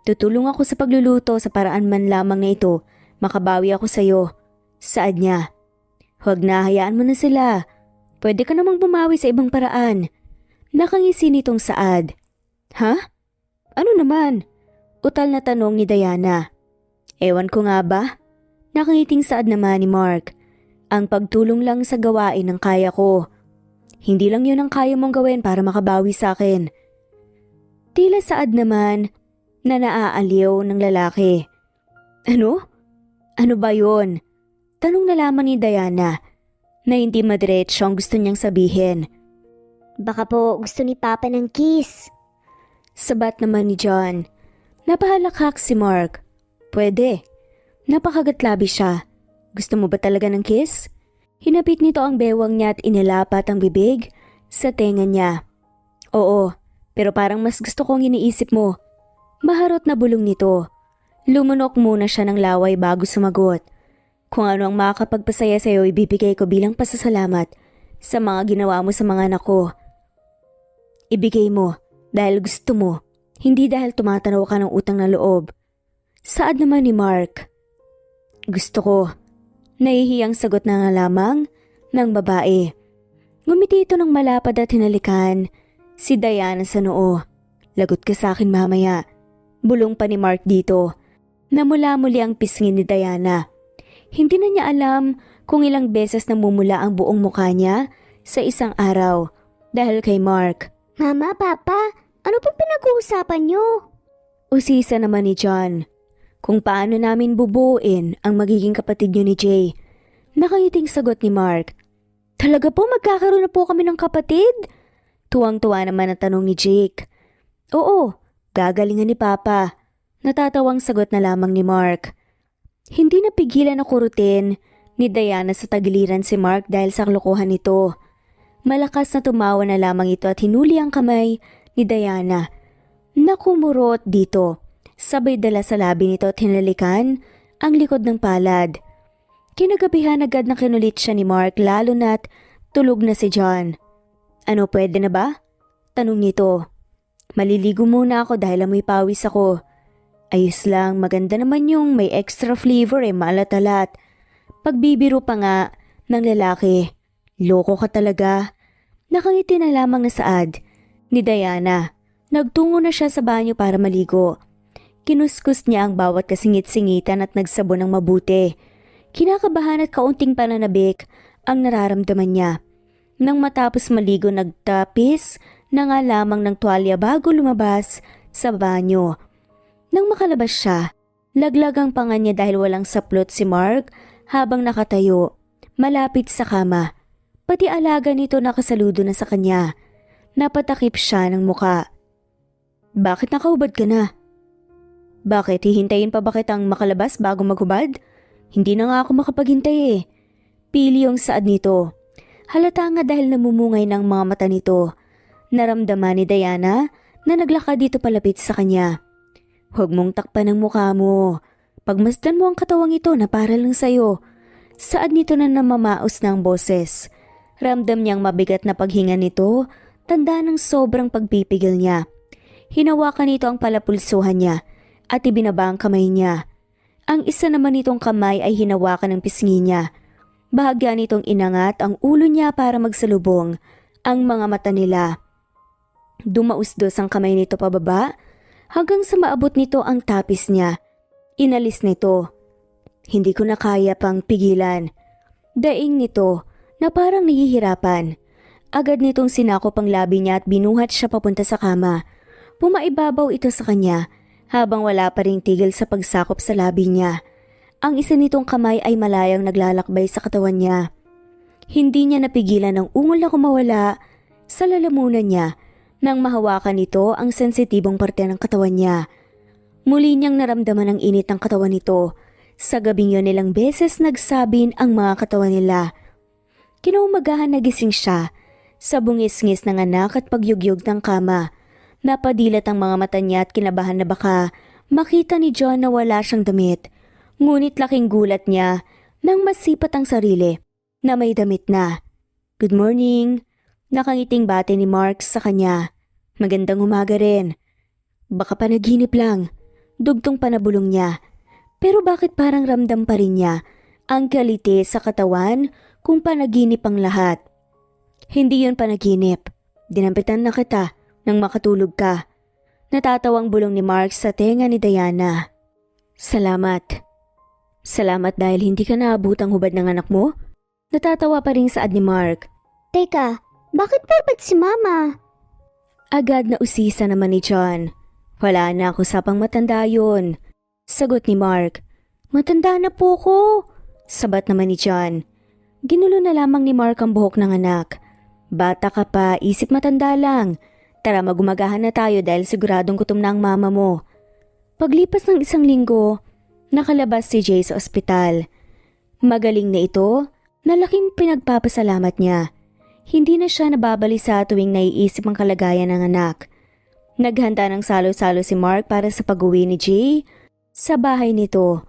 Tutulong ako sa pagluluto sa paraan man lamang na ito. Makabawi ako sa'yo. Saad niya. Huwag na, hayaan mo na sila. Pwede ka namang bumawi sa ibang paraan. Nakangisi nitong saad. Ha? Ano naman? Utal na tanong ni Diana. Ewan ko nga ba? Nakangiting saad naman ni Mark. Ang pagtulong lang sa gawain ang kaya ko. Hindi lang yun ang kaya mong gawin para makabawi sa akin. Tila saad naman na naaaliw ng lalaki. Ano? Ano ba yun? Tanong na lamang ni Diana na hindi madiretso ang gusto niyang sabihin. Baka po gusto ni Papa ng kiss. Sabat naman ni John. Napahalakhak si Mark. Pwede. Napakagatlabi siya. Gusto mo ba talaga ng kiss? Hinapit nito ang bewang niya at inilapat ang bibig sa tenga niya. Oo, pero parang mas gusto kong iniisip mo. Maharot na bulong nito. Lumunok muna siya ng laway bago sumagot. Kung ano ang makakapagpasaya sa'yo ibibigay ko bilang pasasalamat sa mga ginawa mo sa mga anak ko. Ibigay mo dahil gusto mo, hindi dahil tumatanaw ka ng utang na loob. Saad naman ni Mark. Gusto ko. Nahihiyang sagot na nga lamang ng babae. Ngumiti ito ng malapad at hinalikan si Diana sa noo. Lagot ka sa akin mamaya. Bulong pa ni Mark dito. Namula muli ang pisngi ni Diana. Hindi na niya alam kung ilang beses namumula ang buong mukha niya sa isang araw dahil kay Mark. Mama, Papa, ano pong pinag-uusapan niyo? Usisa naman ni John. Kung paano namin bubuuin ang magiging kapatid niyo ni Jay. Nakangiting sagot ni Mark. Talaga po magkakaroon na po kami ng kapatid? Tuwang-tuwa naman ang tanong ni Jake. Oo, gagalingan ni Papa. Natatawang sagot na lamang ni Mark. Hindi napigilan na kurutin ni Diana sa tagiliran si Mark dahil sa kalokohan nito. Malakas na tumawa na lamang ito at hinuli ang kamay ni Diana. Nakumurot dito. Sabay dala sa labi nito at hinalikan ang likod ng palad. Kinagabihan agad na kinulit siya ni Mark lalo na't tulog na si John. Ano, pwede na ba? Tanong nito. Maliligo muna ako dahil amoy pawis ako. Ayos lang, maganda naman yung may extra flavor maalat-alat. Pagbibiro pa nga ng lalaki. Loko ka talaga. Nakangiti na lamang na saad ni Diana. Nagtungo na siya sa banyo para maligo. Kinuskus niya ang bawat kasingit-singitan at nagsabon ng mabuti. Kinakabahan at kaunting pananabik ang nararamdaman niya. Nang matapos maligo nagtapis na nga lamang ng tuwalya bago lumabas sa banyo. Nang makalabas siya, laglag ang panga niya dahil walang saplot si Mark habang nakatayo, malapit sa kama. Pati alaga nito nakasaludo na sa kanya. Napatakip siya ng muka. Bakit nakahubad ka na? Bakit, hihintayin pa ba kitang makalabas bago maghubad? Hindi na nga ako makapaghintay eh. Pili yung saad nito. Halata nga dahil namumungay ng mga mata nito. Naramdaman ni Diana na naglakad dito palapit sa kanya. Huwag mong takpan ang mukha mo. Pagmasdan mo ang katawang ito na para lang sa'yo. Saad nito na namamaos ng boses. Ramdam niyang mabigat na paghinga nito, tanda ng sobrang pagpipigil niya. Hinawakan nito ang palapulsuhan niya at ibinaba ang kamay niya. Ang isa naman nitong kamay ay hinawakan ng pisngi niya. Bahagya nitong inangat ang ulo niya para magsalubong ang mga mata nila. Dumausdos ang kamay nito pababa hanggang sa maabot nito ang tapis niya. Inalis nito. Hindi ko na kaya pang pigilan. Daing nito na parang nahihirapan. Agad nitong sinakop ang labi niya at binuhat siya papunta sa kama. Pumaibabaw ito sa kanya habang wala pa ring tigil sa pagsakop sa labi niya. Ang isa nitong kamay ay malayang naglalakbay sa katawan niya. Hindi niya napigilan ng ungol na kumawala sa lalamunan niya nang mahawakan nito ang sensitibong parte ng katawan niya. Muli niyang naramdaman ang init ng katawan nito. Sa gabing yun ilang beses nagsabin ang mga katawan nila. Kinaumagahan nagising siya sa bungis-ngis ng anak at pagyugyog ng kama. Napadilat ang mga mata niya at kinabahan na baka makita ni John na wala siyang damit. Ngunit laking gulat niya nang masipat ang sarili na may damit na. Good morning. Nakangiting bate ni Mark sa kanya. Magandang umaga rin. Baka panaginip lang. Dugtong panabulong niya. Pero bakit parang ramdam pa rin niya ang kalite sa katawan kung panaginip ang lahat? Hindi yun panaginip. Dinampitan na kita nang makatulog ka. Natatawang bulong ni Mark sa tenga ni Diana. Salamat. Salamat dahil hindi ka naabutang hubad ng anak mo? Natatawa pa rin saad ni Mark. Teka, bakit ba't si Mama? Agad na usisa naman ni John. Wala na ako sapang matanda yun. Sagot ni Mark. Matanda na po ko. Sabat naman ni John. Ginulo na lamang ni Mark ang buhok ng anak. Bata ka pa, isip matanda lang. Tara magumagahan na tayo dahil siguradong gutom na ang mama mo. Paglipas ng 1 linggo, nakalabas si Jay sa ospital. Magaling na ito na laking pinagpapasalamat niya. Hindi na siya nababalisa tuwing naiisip ang kalagayan ng anak. Naghanda ng salo-salo si Mark para sa pag-uwi ni Jay sa bahay nito.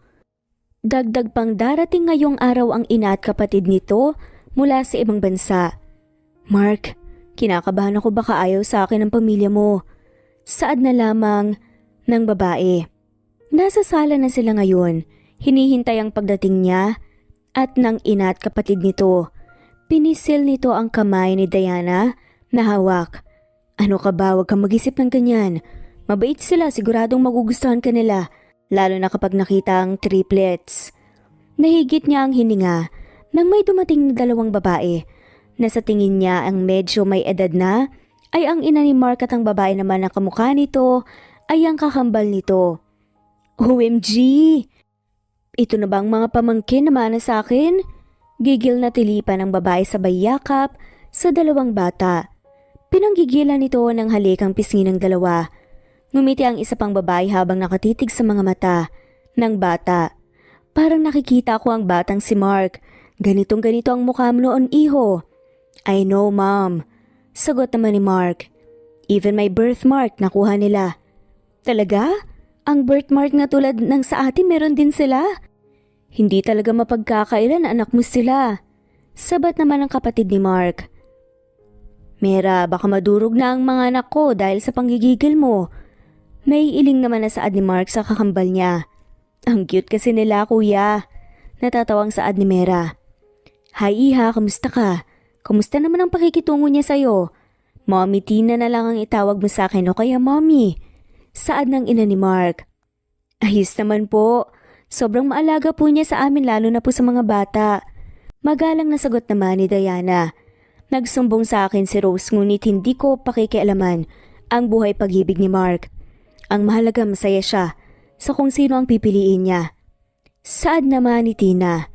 Dagdag pang darating ngayong araw ang ina at kapatid nito mula sa ibang bansa. Mark, kinakabahan ako baka ayaw sa akin ng pamilya mo. Saad na lamang ng babae. Nasa sala na sila ngayon. Hinihintay ang pagdating niya at ng ina at kapatid nito. Pinisil nito ang kamay ni Diana na hawak. Ano ka ba? Huwag kang mag-isip ng ganyan. Mabait sila, siguradong magugustuhan ka nila. Lalo na kapag nakita ang triplets. Nahigit niya ang hininga nang may dumating na dalawang babae na sa tingin niya ang medyo may edad na ay ang ina ni Mark at ang babae naman na kamukha nito ay ang kakambal nito. OMG! Ito na bang mga pamangkin na mana sa akin? Gigil na tilipan ng babae sabay yakap sa dalawang bata. Pinanggigilan nito ng halikang pisngi ng dalawa. Ngumiti ang isa pang babae habang nakatitig sa mga mata ng bata. Parang nakikita ko ang batang si Mark. Ganitong ganito ang mukha mo noon, iho. I know, mom. Sagot naman ni Mark. Even my birthmark nakuha nila. Talaga? Ang birthmark na tulad ng sa atin meron din sila? Hindi talaga mapagkakailan na anak mo sila. Sabat naman ang kapatid ni Mark. Mera, baka madurog na ang mga anak ko dahil sa panggigigil mo. May iling naman na saad ni Mark sa kakambal niya. Ang cute kasi nila, kuya. Natatawang saad ni Mera. Hi iha, kamusta ka? Kamusta naman ang pakikitungo niya sa'yo? Mommy Tina na lang ang itawag mo sa akin o kaya mommy. Saad ng ina ni Mark. Ayos naman po. Sobrang maalaga po niya sa amin lalo na po sa mga bata. Magalang na sagot naman ni Diana. Nagsumbong sa akin si Rose ngunit hindi ko pakikialaman ang buhay pag-ibig ni Mark. Ang mahalaga masaya siya sa kung sino ang pipiliin niya. Saad naman ni Tina.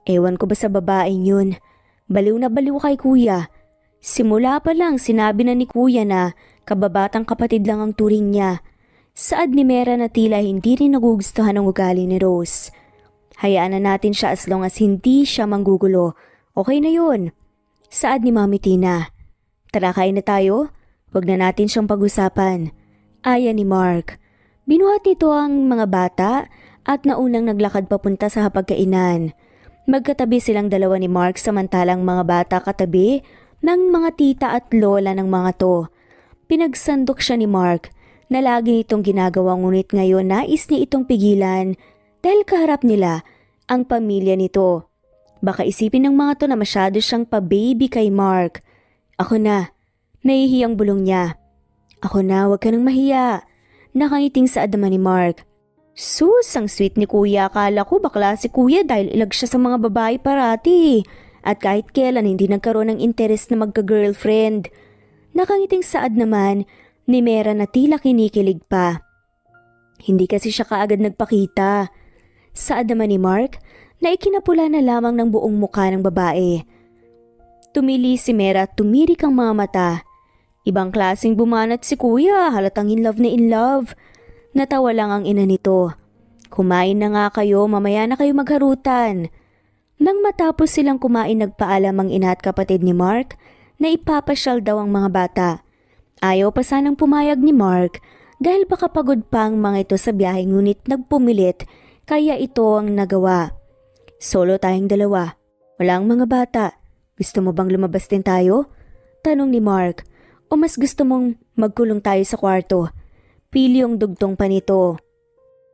Ewan ko ba sa babaeng yun? Baliw na baliw kay kuya. Simula pa lang sinabi na ni kuya na kababatang kapatid lang ang turing niya. Saad ni Mera na tila hindi rin nagugustuhan ang ugali ni Rose. Hayaan na natin siya as long as hindi siya manggugulo. Okay na yun. Saad ni Mami Tina. Tara kain na tayo. Huwag na natin siyang pag-usapan. Aya ni Mark. Binuhat nito ang mga bata at naunang naglakad papunta sa hapagkainan. Magkatabi silang dalawa ni Mark samantalang mga bata katabi ng mga tita at lola ng mga to. Pinagsandok siya ni Mark na lagi itong ginagawa ngunit ngayon nais niya itong pigilan dahil kaharap nila ang pamilya nito. Baka isipin ng mga to na masyado siyang pa-baby kay Mark. Ako na, nahihiyang bulong niya. Ako na, huwag ka nang mahiya. Nakangiting saad naman ni Mark. Sus, ang sweet ni kuya. Akala ko bakla si kuya dahil ilag siya sa mga babae parati. At kahit kailan hindi nagkaroon ng interes na magka-girlfriend. Nakangiting saad naman ni Mera na tila kinikilig pa. Hindi kasi siya kaagad nagpakita. Saad naman ni Mark na ikinapula na lamang ng buong mukha ng babae. Tumili si Mera at tumirik ang mga mata. Ibang klaseng bumanat si kuya, halatang in love na in love. Natawa lang ang ina nito. Kumain na nga kayo, mamaya na kayo magharutan. Nang matapos silang kumain nagpaalam ang ina at kapatid ni Mark na ipapasyal daw ang mga bata. Ayaw pa sanang pumayag ni Mark dahil baka pagod pa ang mga ito sa biyahe ngunit nagpumilit kaya ito ang nagawa. Solo tayong dalawa. Wala ang mga bata. Gusto mo bang lumabas din tayo? Tanong ni Mark. O mas gusto mong magkulong tayo sa kwarto? Pili yung dugtong pa nito.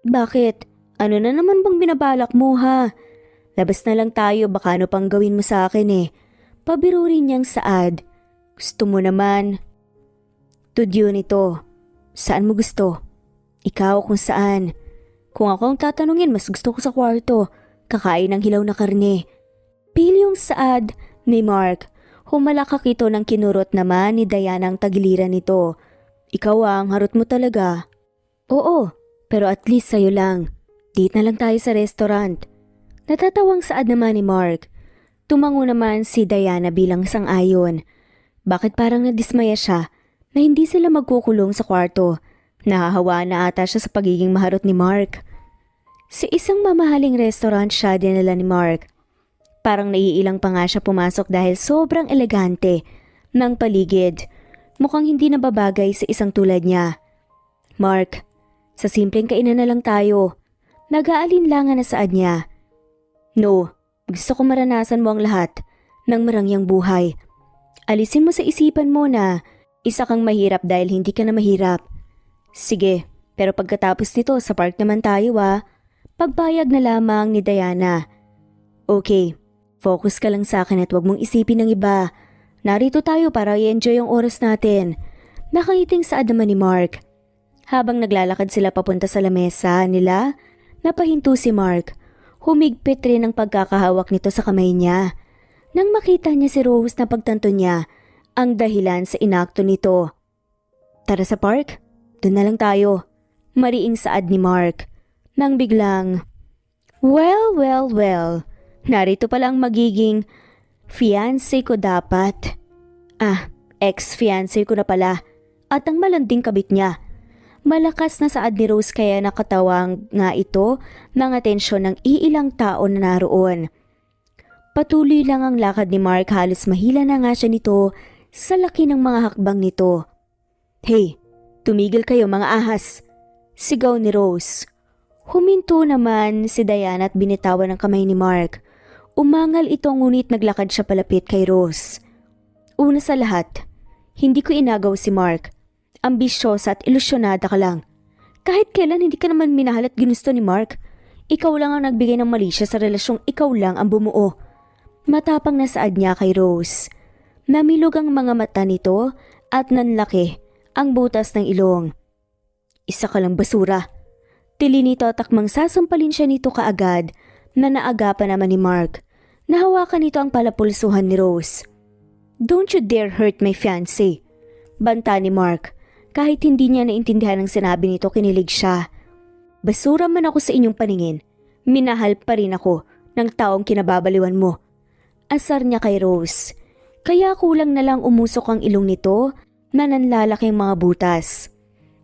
Bakit? Ano na naman bang binabalak mo ha? Labas na lang tayo baka ano pang gawin mo sa akin eh. Pabiro rin niyang saad. Gusto mo naman. Tudyo nito. Saan mo gusto? Ikaw kung saan. Kung ako ang tatanungin mas gusto ko sa kwarto. Kakain ng hilaw na karne. Pili yung saad ni Mark. Humalakak ito ng kinurot naman ni Diana ang tagiliran nito. Ikaw ang harot mo talaga. Oo, pero at least sa'yo lang. Date na lang tayo sa restaurant. Natatawang saad naman ni Mark. Tumango naman si Diana bilang sang-ayon. Bakit parang nadismaya siya na hindi sila magkukulong sa kwarto? Nahahawa na ata siya sa pagiging maharot ni Mark. Sa isang mamahaling restaurant siya dinala ni Mark. Parang naiilang pa nga siya pumasok dahil sobrang elegante ng paligid. Mukhang hindi nababagay sa isang tulad niya. Mark, sa simpleng kainan na lang tayo. Nag-aalinlangan na saad niya. No, gusto ko maranasan mo ang lahat ng marangyang buhay. Alisin mo sa isipan mo na isa kang mahirap dahil hindi ka na mahirap. Sige, pero pagkatapos nito sa park naman tayo Pagbayag na lamang ni Diana. Okay, focus ka lang sa akin at huwag mong isipin ng iba. Narito tayo para i-enjoy ang oras natin. Nakangiting saad naman ni Mark. Habang naglalakad sila papunta sa lamesa nila, napahinto si Mark. Humigpit rin ang pagkakahawak nito sa kamay niya. Nang makita niya si Rose na pagtanto niya ang dahilan sa inakto nito. Tara sa park? Doon na lang tayo. Mariing saad ni Mark. Nang biglang, well, narito pala ang magiging fiancé ko dapat. Ex-fiancé ko na pala at ang malanding kabit niya. Malakas na saad ni Rose kaya nakatawang nga ito ng atensyon ng iilang tao na naroon. Patuloy lang ang lakad ni Mark, halos mahila na nga siya nito sa laki ng mga hakbang nito. Hey, tumigil kayo mga ahas! Sigaw ni Rose. Huminto naman si Diana at binitawan ang kamay ni Mark. Umangal ito ngunit naglakad siya palapit kay Rose. Una sa lahat, hindi ko inagaw si Mark. Ambisyosa at ilusyonada ka lang. Kahit kailan hindi ka naman minahal at ginusto ni Mark. Ikaw lang ang nagbigay ng mali siya sa relasyong ikaw lang ang bumuo. Matapang na saad niya kay Rose. Namilog ang mga mata nito at nanlaki ang butas ng ilong. Isa ka lang basura. Tili nito at takmang sasampalin siya nito kaagad na naagapan naman ni Mark. Nahawakan nito ang palapulsuhan ni Rose. Don't you dare hurt my fiancé. Banta ni Mark. Kahit hindi niya naintindihan ang sinabi nito, kinilig siya. Basura man ako sa inyong paningin. Minahal pa rin ako ng taong kinababaliwan mo. Asar niya kay Rose. Kaya kulang na lang umusok ang ilong nito na nanlalaking mga butas.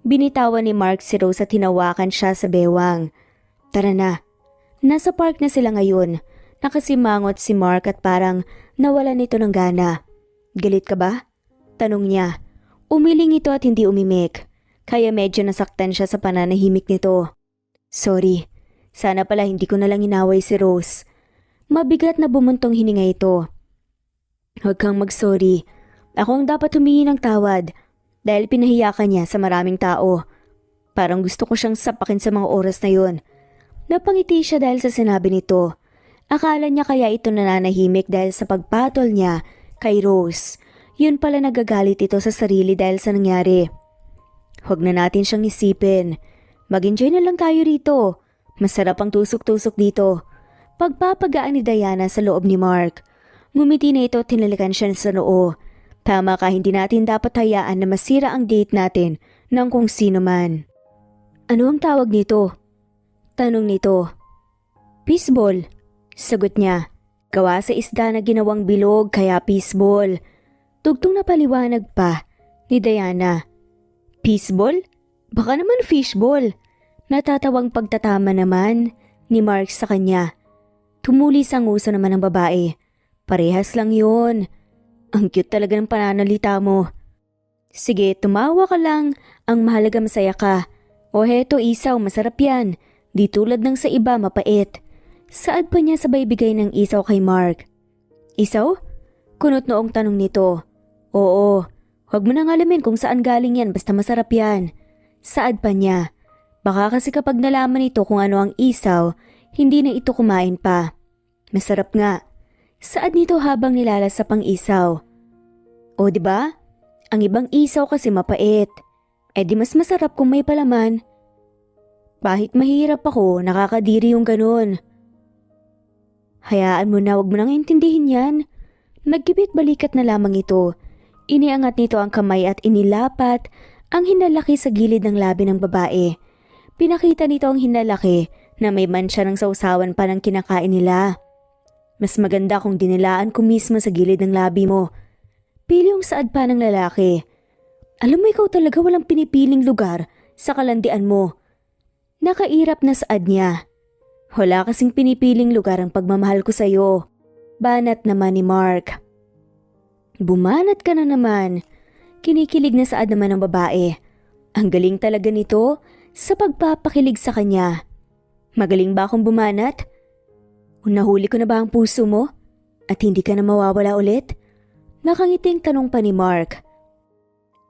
Binitawan ni Mark si Rose at hinawakan siya sa bewang. Tara na. Nasa park na sila ngayon. Nakasimangot si Mark at parang nawala nito ng gana. Galit ka ba? Tanong niya. Umiling ito at hindi umimik. Kaya medyo nasaktan siya sa pananahimik nito. Sorry. Sana pala hindi ko na lang inaway si Rose. Mabigat na bumuntong hininga ito. Huwag kang mag-sorry. Ako ang dapat humingi ng tawad. Dahil pinahiya ka niya sa maraming tao. Parang gusto ko siyang sapakin sa mga oras na yun. Napangiti siya dahil sa sinabi nito. Akala niya kaya ito nananahimik dahil sa pagpatol niya kay Rose. Yun pala nagagalit ito sa sarili dahil sa nangyari. Huwag na natin siyang isipin. Mag-enjoy na lang tayo rito. Masarap ang tusok-tusok dito. Pagpapagaan ni Diana sa loob ni Mark. Ngumiti na ito at tinalikan siya sa noo. Tama ka, hindi natin dapat hayaan na masira ang date natin ng kung sino man. Ano ang tawag nito? Tanong nito. Fishball, sagot niya. Gawa sa isda na ginawang bilog kaya fishball. Tugtong na paliwanag pa ni Diana. Fishball? Baka naman fishball. Natatawang pagtatama naman ni Mark sa kanya. Tumulis ang uso naman ng babae. Parehas lang yun. Ang cute talaga ng pananalita mo. Sige, tumawa ka lang. Ang mahalaga masaya ka. O heto isaw, masarap yan. Di tulad ng sa iba, mapait. Saad pa niya sabay bigay ng isaw kay Mark. Isaw? Kunot noong tanong nito. Oo, huwag mo nang alamin kung saan galing yan basta masarap yan. Saad pa niya. Baka kasi kapag nalaman nito kung ano ang isaw, hindi na ito kumain pa. Masarap nga. Saad nito habang nilalasap ang isaw. O diba? Ang ibang isaw kasi mapait. Di mas masarap kung may palaman. Kahit mahirap ako, nakakadiri yung ganun. Hayaan mo na, wag mo nang intindihin yan. Nagkibit balikat na lamang ito. Iniangat nito ang kamay at inilapat ang hinalaki sa gilid ng labi ng babae. Pinakita nito ang hinalaki na may mancha ng sausawan pa ng kinakain nila. Mas maganda kung dinilaan ko mismo sa gilid ng labi mo. Pili yung saad pa ng lalaki. Alam mo ikaw talaga walang pinipiling lugar sa kalandian mo. Nakairap na saad niya. Wala kasing pinipiling lugar ang pagmamahal ko sa'yo. Banat naman ni Mark. Bumanat ka na naman. Kinikilig na saad naman ng babae. Ang galing talaga nito sa pagpapakilig sa kanya. Magaling ba akong bumanat? Nahuli ko na ba ang puso mo? At hindi ka na mawawala ulit? Nakangiting tanong pa ni Mark.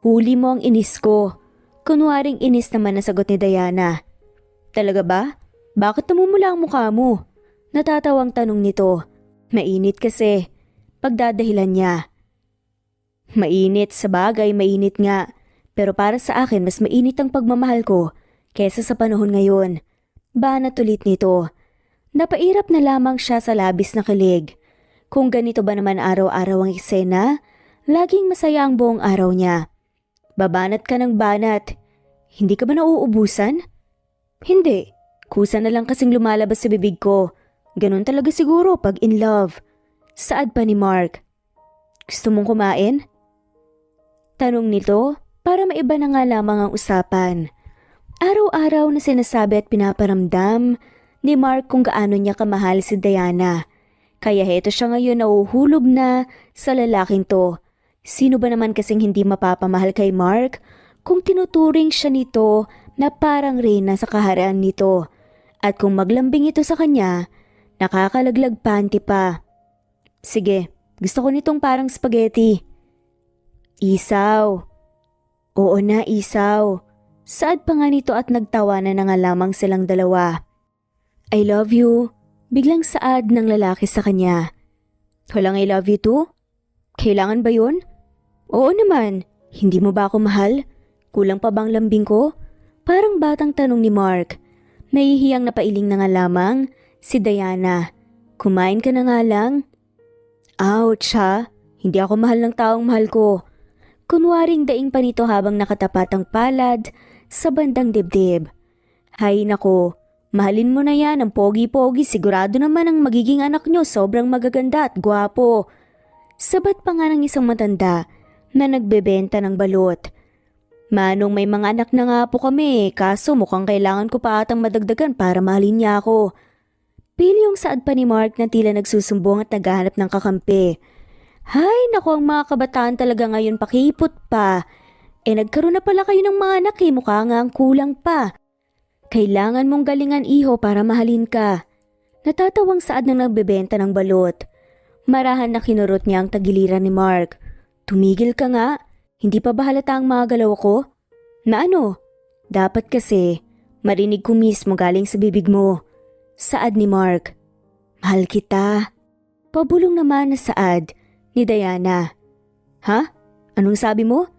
Huli mo ang inis ko. Kunwaring inis naman na sagot ni Diana. Talaga ba? Bakit namumula ang mukha mo? Natatawang tanong nito. Mainit kasi. Pagdadahilan niya. Mainit sa bagay, mainit nga. Pero para sa akin mas mainit ang pagmamahal ko kesa sa panahon ngayon. Banat ulit nito. Napairap na lamang siya sa labis na kilig. Kung ganito ba naman araw-araw ang eksena, laging masaya ang buong araw niya. Babanat ka ng banat. Hindi ka ba nauubusan? Hindi. Kusa na lang kasing lumalabas sa bibig ko. Ganon talaga siguro pag in love. Saad pa ni Mark. Gusto mong kumain? Tanong nito para maiba na nga lamang ang usapan. Araw-araw na sinasabi at pinaparamdam ni Mark kung gaano niya kamahal si Diana. Kaya heto siya ngayon nauhulog na sa lalaking to. Sino ba naman kasing hindi mapapamahal kay Mark kung tinuturing siya nito na parang reyna sa kaharian nito. At kung maglambing ito sa kanya, nakakalaglag panty pa. Sige, gusto ko nitong parang spaghetti. Isaw. Oo na, isaw. Saad pa nga nito at nagtawanan na nga lamang silang dalawa. I love you. Biglang saad ng lalaki sa kanya. Walang I love you too? Kailangan ba yun? Oo naman. Hindi mo ba ako mahal? Kulang pa bang lambing ko? Parang batang tanong ni Mark. Nahihiyang napailing na nga lamang si Diana. Kumain ka na nga lang. Ouch ha? Hindi ako mahal ng taong mahal ko. Kunwaring daing pa nito habang nakatapat ang palad sa bandang dibdib. Hay nako, mahalin mo na yan ang pogi-pogi, sigurado naman ang magiging anak nyo sobrang magaganda at gwapo. Sabat pa nga ng isang matanda na nagbebenta ng balot. Manong may mga anak na nga po kami, kaso mukhang kailangan ko pa atang madagdagan para mahalin niya ako. Pilyong saad pa ni Mark na tila nagsusumbong at naghahanap ng kakampi. Hay, naku ang mga kabataan talaga ngayon pakipot pa. Nagkaroon na pala kayo ng mga anak mukha nga ang kulang pa. Kailangan mong galingan iho para mahalin ka. Natatawang saad na nagbebenta ng balot. Marahan na kinurot niya ang tagiliran ni Mark. Tumigil ka nga, hindi pa ba halata ang mga galaw ko? Na ano? Dapat kasi, marinig ko mismo galing sa bibig mo. Saad ni Mark. Mahal kita. Pabulong naman na saad ni Diana. Ha? Anong sabi mo?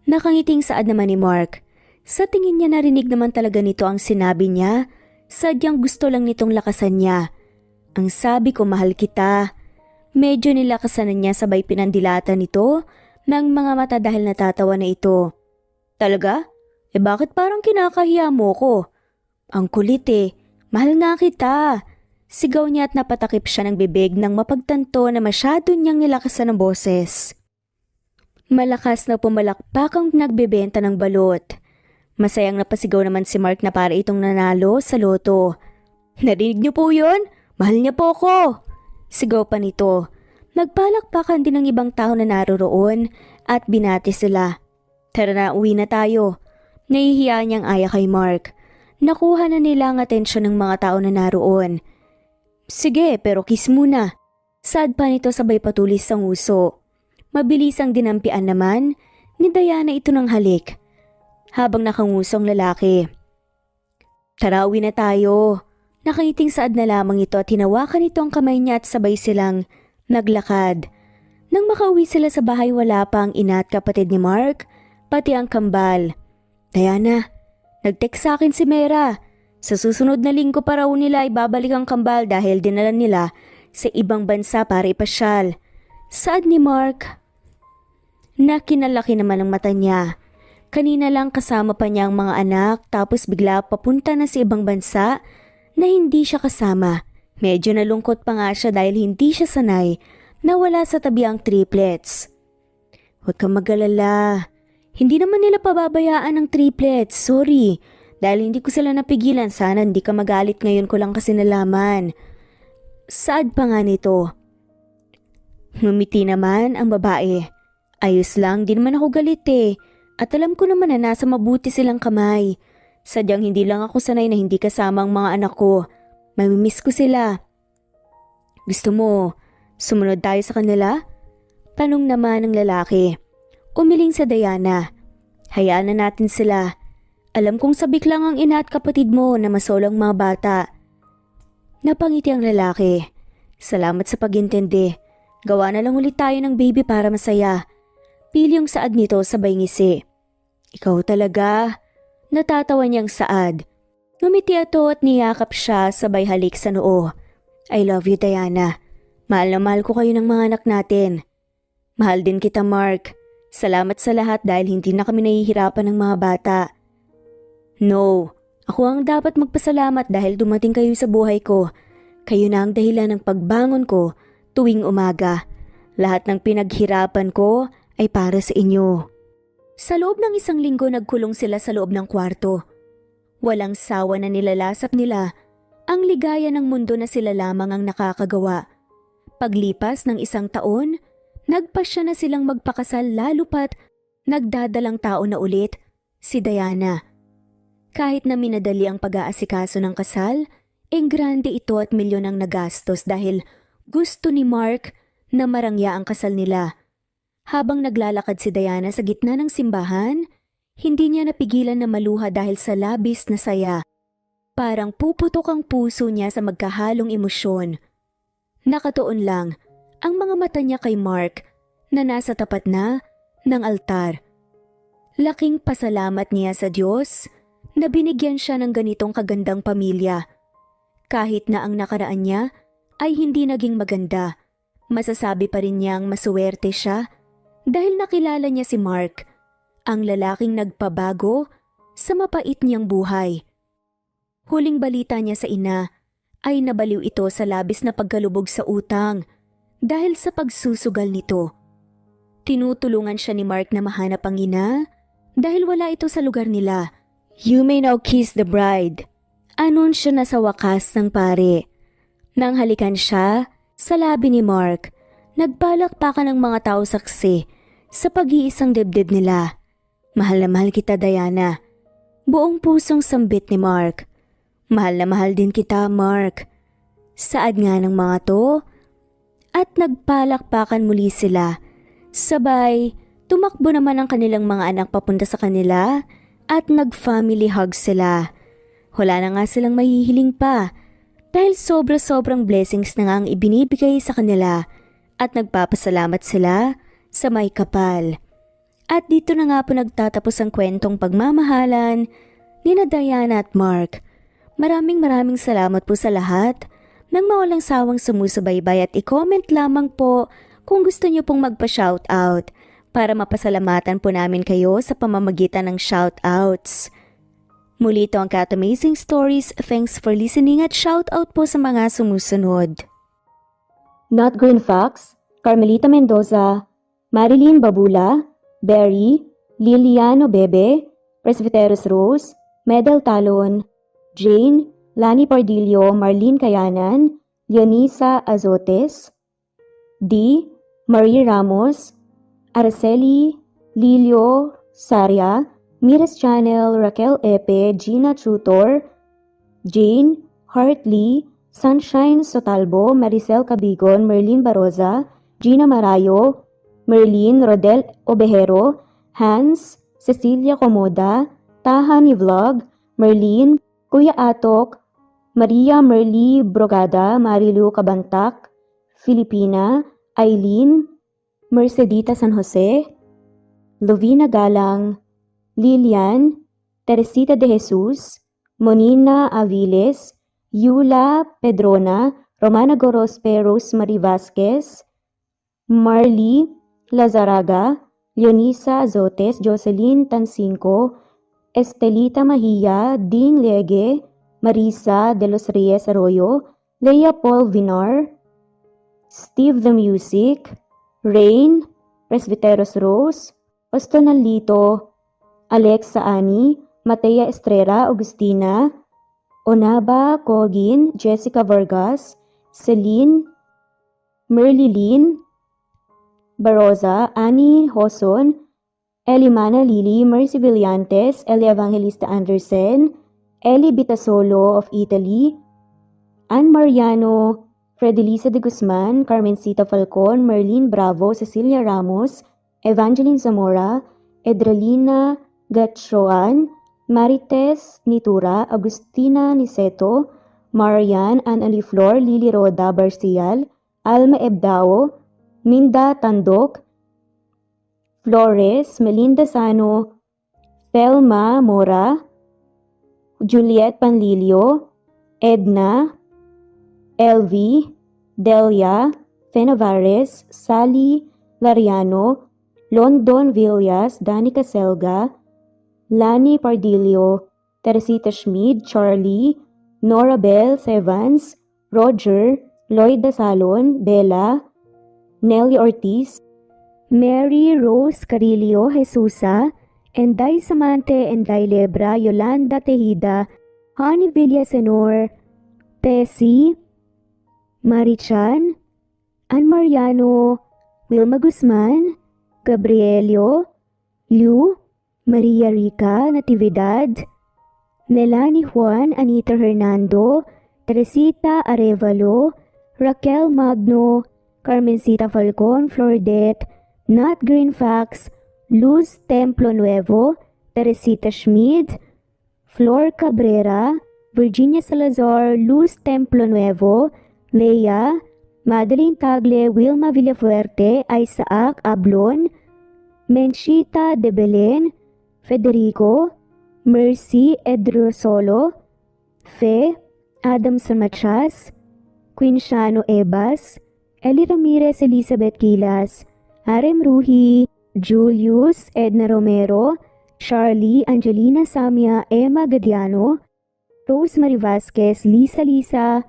Nakangiting saad naman ni Mark. Sa tingin niya narinig naman talaga nito ang sinabi niya. Sadyang gusto lang nitong lakasan niya. Ang sabi ko mahal kita. Medyo nilakasan niya sabay pinandilata nito ng mga mata dahil natatawa na ito. Talaga? Bakit parang kinakahiya mo ko? Ang kulit Mahal nga kita. Sigaw niya at napatakip siya ng bibig nang mapagtanto na masyado niyang nilakasan ng boses. Malakas na pumalakpak ang nagbebenta ng balot. Masayang napasigaw naman si Mark na para itong nanalo sa loto. Narinig niyo po yun? Mahal niya po ako. Sigaw pa nito. Nagpalakpakan din ng ibang tao na naroroon at binati sila. Tara na, uwi na tayo. Nahihiya niyang aya kay Mark. Nakuha na nila ang atensyon ng mga tao na naroon. Sige, pero kiss muna. Sad pa nito sabay patulis sa nguso. Mabilis ang dinampian naman ni Diana ito ng halik. Habang nakangusong lalaki. Tara, uwi na tayo. Nakangiting saad na lamang ito at hinawakan ito ang kamay niya at sabay silang naglakad. Nang makauwi sila sa bahay wala pa ang ina at kapatid ni Mark, pati ang kambal. Diana, nag-text sa akin si Mera. Sa susunod na linggo pa raw nila ibabalik ang kambal dahil dinala nila sa ibang bansa para ipasyal. Saad ni Mark na kinalaki naman ang mata niya. Kanina lang kasama pa niya ang mga anak tapos bigla papunta na sa ibang bansa na hindi siya kasama. Medyo nalungkot pa nga siya dahil hindi siya sanay na wala sa tabi ang triplets. Huwag kang mag-alala. Hindi naman nila pababayaan ang triplets. Sorry. Dahil hindi ko sila napigilan. Sana hindi ka magalit ngayon ko lang kasi nalaman. Saad pa nga nito. Ngumiti naman ang babae. Ayos lang, di naman ako galit eh. At alam ko naman na nasa mabuti silang kamay. Sadyang hindi lang ako sanay na hindi kasama ang mga anak ko. Mamimiss ko sila. Gusto mo, sumunod tayo sa kanila? Tanong naman ng lalaki. Umiling sa Diana. Hayaan na natin sila. Alam kong sabik lang ang ina at kapatid mo na masolang mga bata. Napangiti ang lalaki. Salamat sa pag-intindi. Gawa na lang ulit tayo ng baby para masaya. Pili yung saad nito sabay ngisi. Ikaw talaga. Natatawa niyang saad. Ngumiti ito at niyakap siya sabay halik sa noo. I love you, Diana. Mahal na mahal ko kayo ng mga anak natin. Mahal din kita, Mark. Salamat sa lahat dahil hindi na kami nahihirapan ng mga bata. No, ako ang dapat magpasalamat dahil dumating kayo sa buhay ko. Kayo na ang dahilan ng pagbangon ko tuwing umaga. Lahat ng pinaghirapan ko ay para sa inyo. Sa loob ng 1 linggo nagkulong sila sa loob ng kwarto. Walang sawa na nilalasap nila ang ligaya ng mundo na sila lamang ang nakakagawa. Paglipas ng 1 taon, nagpasya na silang magpakasal lalo pat nagdadalang tao na ulit, si Diana. Kahit na minadali ang pag-aasikaso ng kasal, grande ito at milyon ang nagastos dahil gusto ni Mark na marangya ang kasal nila. Habang naglalakad si Diana sa gitna ng simbahan, hindi niya napigilan na maluha dahil sa labis na saya. Parang puputok ang puso niya sa magkahalong emosyon. Nakatuon lang ang mga mata niya kay Mark na nasa tapat na ng altar. Laking pasalamat niya sa Diyos na binigyan siya ng ganitong kagandang pamilya. Kahit na ang nakaraan niya ay hindi naging maganda, masasabi pa rin niyang masuwerte siya dahil nakilala niya si Mark, ang lalaking nagpabago sa mapait niyang buhay. Huling balita niya sa ina ay nabaliw ito sa labis na pagkalubog sa utang dahil sa pagsusugal nito. Tinutulungan siya ni Mark na mahanap ang ina dahil wala ito sa lugar nila. You may now kiss the bride. Anunsyo na sa wakas ng pare. Nang halikan siya sa labi ni Mark, nagbalakpakan ng mga tao saksi sa pag-iisang dibdib nila. Mahal na mahal kita, Diana. Buong pusong sambit ni Mark. Mahal na mahal din kita, Mark. Saad nga ng mga to. At nagpalakpakan muli sila. Sabay, tumakbo naman ang kanilang mga anak papunta sa kanila at nag-family hug sila. Wala na nga silang mahihiling pa dahil sobra-sobrang blessings na nga ang ibinibigay sa kanila at nagpapasalamat sila sa may kapal. At dito na nga po nagtatapos ang kwentong pagmamahalan ni Diana at Mark. Maraming salamat po sa lahat ng mawalang sawang sumusubaybay at i-comment lamang po kung gusto niyo pong magpa-shoutout para mapasalamatan po namin kayo sa pamamagitan ng shoutouts. Muli ito ang Cat Amazing Stories. Thanks for listening at shoutout po sa mga sumusunod. Not Green Fox, Carmelita Mendoza, Marilyn Babula, Berry, Liliano Bebe, Presbyteros Rose, Medal Talon, Jane, Lani Pardillo, Marlene Kayanan, Leonisa Azotes, D. Marie Ramos, Araceli, Lilio Saria, Miras Channel, Raquel Epe, Gina Tutor, Jane, Hartley, Sunshine Sotalbo, Maricel Cabigon, Merlin Baroza, Gina Marayo, Merlin Rodel Obejero, Hans, Cecilia Comoda, Tahani Vlog, Merlin, Kuya Atok, Maria Merly Brogada, Marilu Cabantac, Filipina, Eileen, Mercedita San Jose, Lovina Galang, Lilian, Teresita de Jesus, Monina Aviles, Yula Pedrona, Romana Gorospe, Rosemary Vasquez, Marley Lazaraga, Leonisa Azotes, Jocelyn Tancinco, Estelita Mahia, Ding Lege, Marisa de los Reyes Arroyo, Leia Paul Vinar, Steve the Music, Rain, Presbyteros Rose, Ostonalito, Alexa Ani, Matea Estrera, Agustina, Onaba Cogin, Jessica Vargas, Celine, Merlilyn, Baroza, Annie Hoson, Elimana Lili, Mercy Villantes, Eli Evangelista Anderson, Eli Bitasolo of Italy, Ann Mariano, Fredelisa de Guzman, Carmencita Falcon, Merlin Bravo, Cecilia Ramos, Evangeline Zamora, Edralina Gatchoan, Marites Nitura, Agustina Niceto, Marian, Ann Aliflor, Lily Roda Barcial, Alma Ebdao, Minda Tandok, Flores, Melinda Sano, Thelma Mora, Juliet Panlilio, Edna, Elvie, Delia, Fenavares, Sally Lariano, London Villas, Danica Selga, Lani Pardillo, Teresita Schmid, Charlie, Nora Bell Sevans, Roger, Lloyd Dasalon, Bella, Nelly Ortiz, Mary Rose Carillo Jesusa, Enday Samante, Enday Lebra, Yolanda Tejida, Honey Villasenor, Tessie, Marichan, Ann Mariano, Wilma Guzman, Gabrielio, Liu, Maria Rica Natividad, Melanie Juan, Anita Hernando, Teresita Arevalo, Raquel Magno, Carmencita Falcon, Flordette, Nat Greenfax, Luz Templo Nuevo, Teresita Schmid, Flor Cabrera, Virginia Salazar, Luz Templo Nuevo, Leia, Madeline Tagle, Wilma Villafuerte, Isaac Ablon, Menchita de Belen, Federico, Mercy Edrosolo, Fe, Adam Samachas, Quinciano Ebas, Eli Ramirez Elizabeth Gilas, Arem Ruhi, Julius Edna Romero, Charlie Angelina Samia, Emma Gadiano, Rosemary Vasquez, Lisa,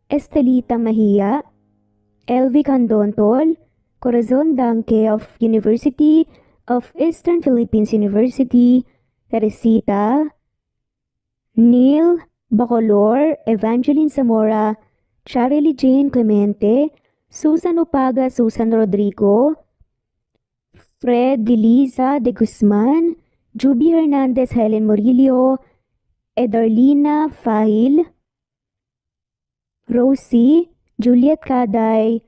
Estelita Mahia, Elvi Candontol, Corazon Danke of University of Eastern Philippines University, Teresita, Neil Bacolor, Evangeline Zamora, Charlie Jane Clemente, Susan Upaga, Susan Rodrigo, Fred Deliza de Guzman, Juby Hernandez, Helen Morillo, Edarlina Fahil, Rosie, Juliet Kaday,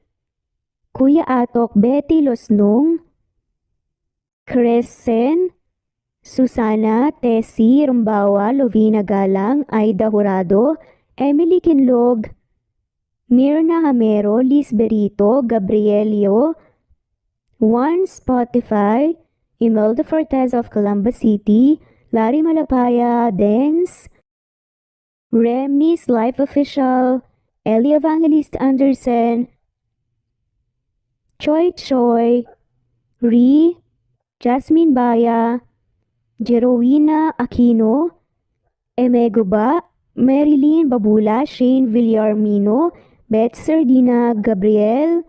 Kuya Atok, Betty Losnong, Crescen, Susana, Tessie Rumbawa, Lovina Galang, Aida Jurado, Emily Kinlog, Mirna Hamero, Liz Berito, Gabrielio, Juan Spotify, Imelda Fortes of Columbus City, Larry Malapaya, Dance, Remy's Life Official, Ellie Evangelist Anderson, Choi, Ree, Jasmine Baya, Jerowina Aquino, Emeguba, Marilyn Babula, Shane Villarmino, Beth Sardina, Gabriel,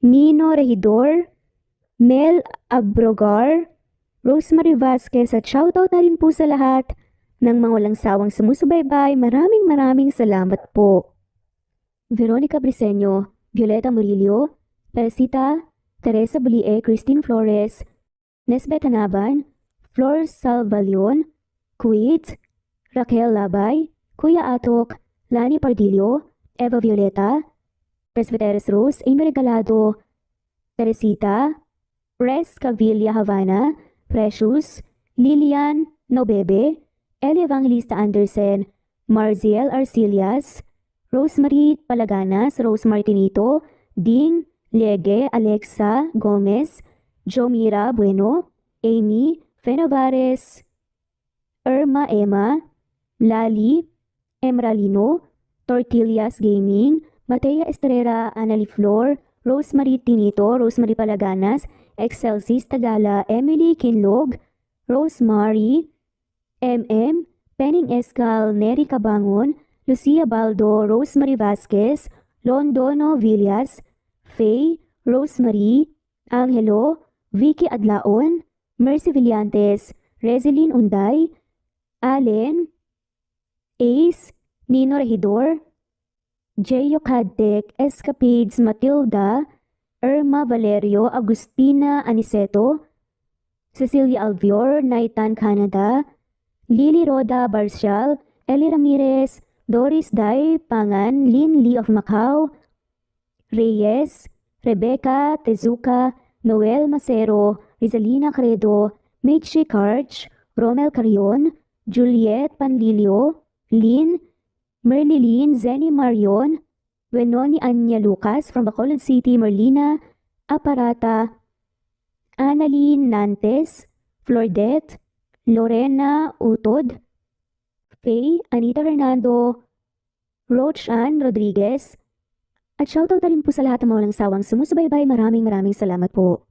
Nino Regidor, Mel Abrogar, Rosemary Vasquez at shoutout na rin po sa lahat ng mga walang sawang sumusubaybay. Maraming salamat po. Veronica Briseño, Violeta Murillo, Teresita, Teresa Bulie, Christine Flores, Nesbeth Hanaban, Flor Salvalion, Kuwait, Raquel Labay, Kuya Atok, Lani Pardillo, Eva Violeta, Presbyteres Rose, Amy Regalado, Teresita, Res Cavilla Havana, Precious, Lilian Nobebe, Eli Evangelista Anderson, Marziel Arcilias, Rosemary Palaganas, Rose Martinito, Ding Liege, Alexa Gomez, Jomira Bueno, Amy Fenavares, Irma Emma, Lali Emralino, Tortillas Gaming, Matea Estrera, Anali Flor, Rosemary Tinito, Rosemary Palaganas, Excelsis Tagala, Emily Kinlog, Rosemary, MM, Penning Escal, Neri Cabangon, Lucia Baldo, Rosemary Vasquez, Londono Villas, Faye, Rosemary, Angelo, Vicky Adlaon, Mercy Villantes, Rezeline Unday, Allen, Ace, Nino Regidor, Jeyo Cadtec, Escapades, Matilda, Irma Valerio, Agustina Aniceto, Cecilia Alvior, Naitan Canada, Lily Roda Barcial, Eli Ramirez, Doris Day Pangan, Lynn Lee of Macau, Reyes, Rebecca Tezuka, Noel Macero, Rizalina Credo, Mitchie Karch, Romel Carion, Juliet Panlilio, Lynn, Merlilyn Zenny Marion, Wenoni Anya Lucas from Bacolod City, Merlina Aparata, Annalyn Nantes, Flordette, Lorena Utod, Faye, Anita Fernando, Rochan Rodriguez, at shoutout na rin po sa lahat ng mga walang sawang sumusubaybay. Maraming salamat po.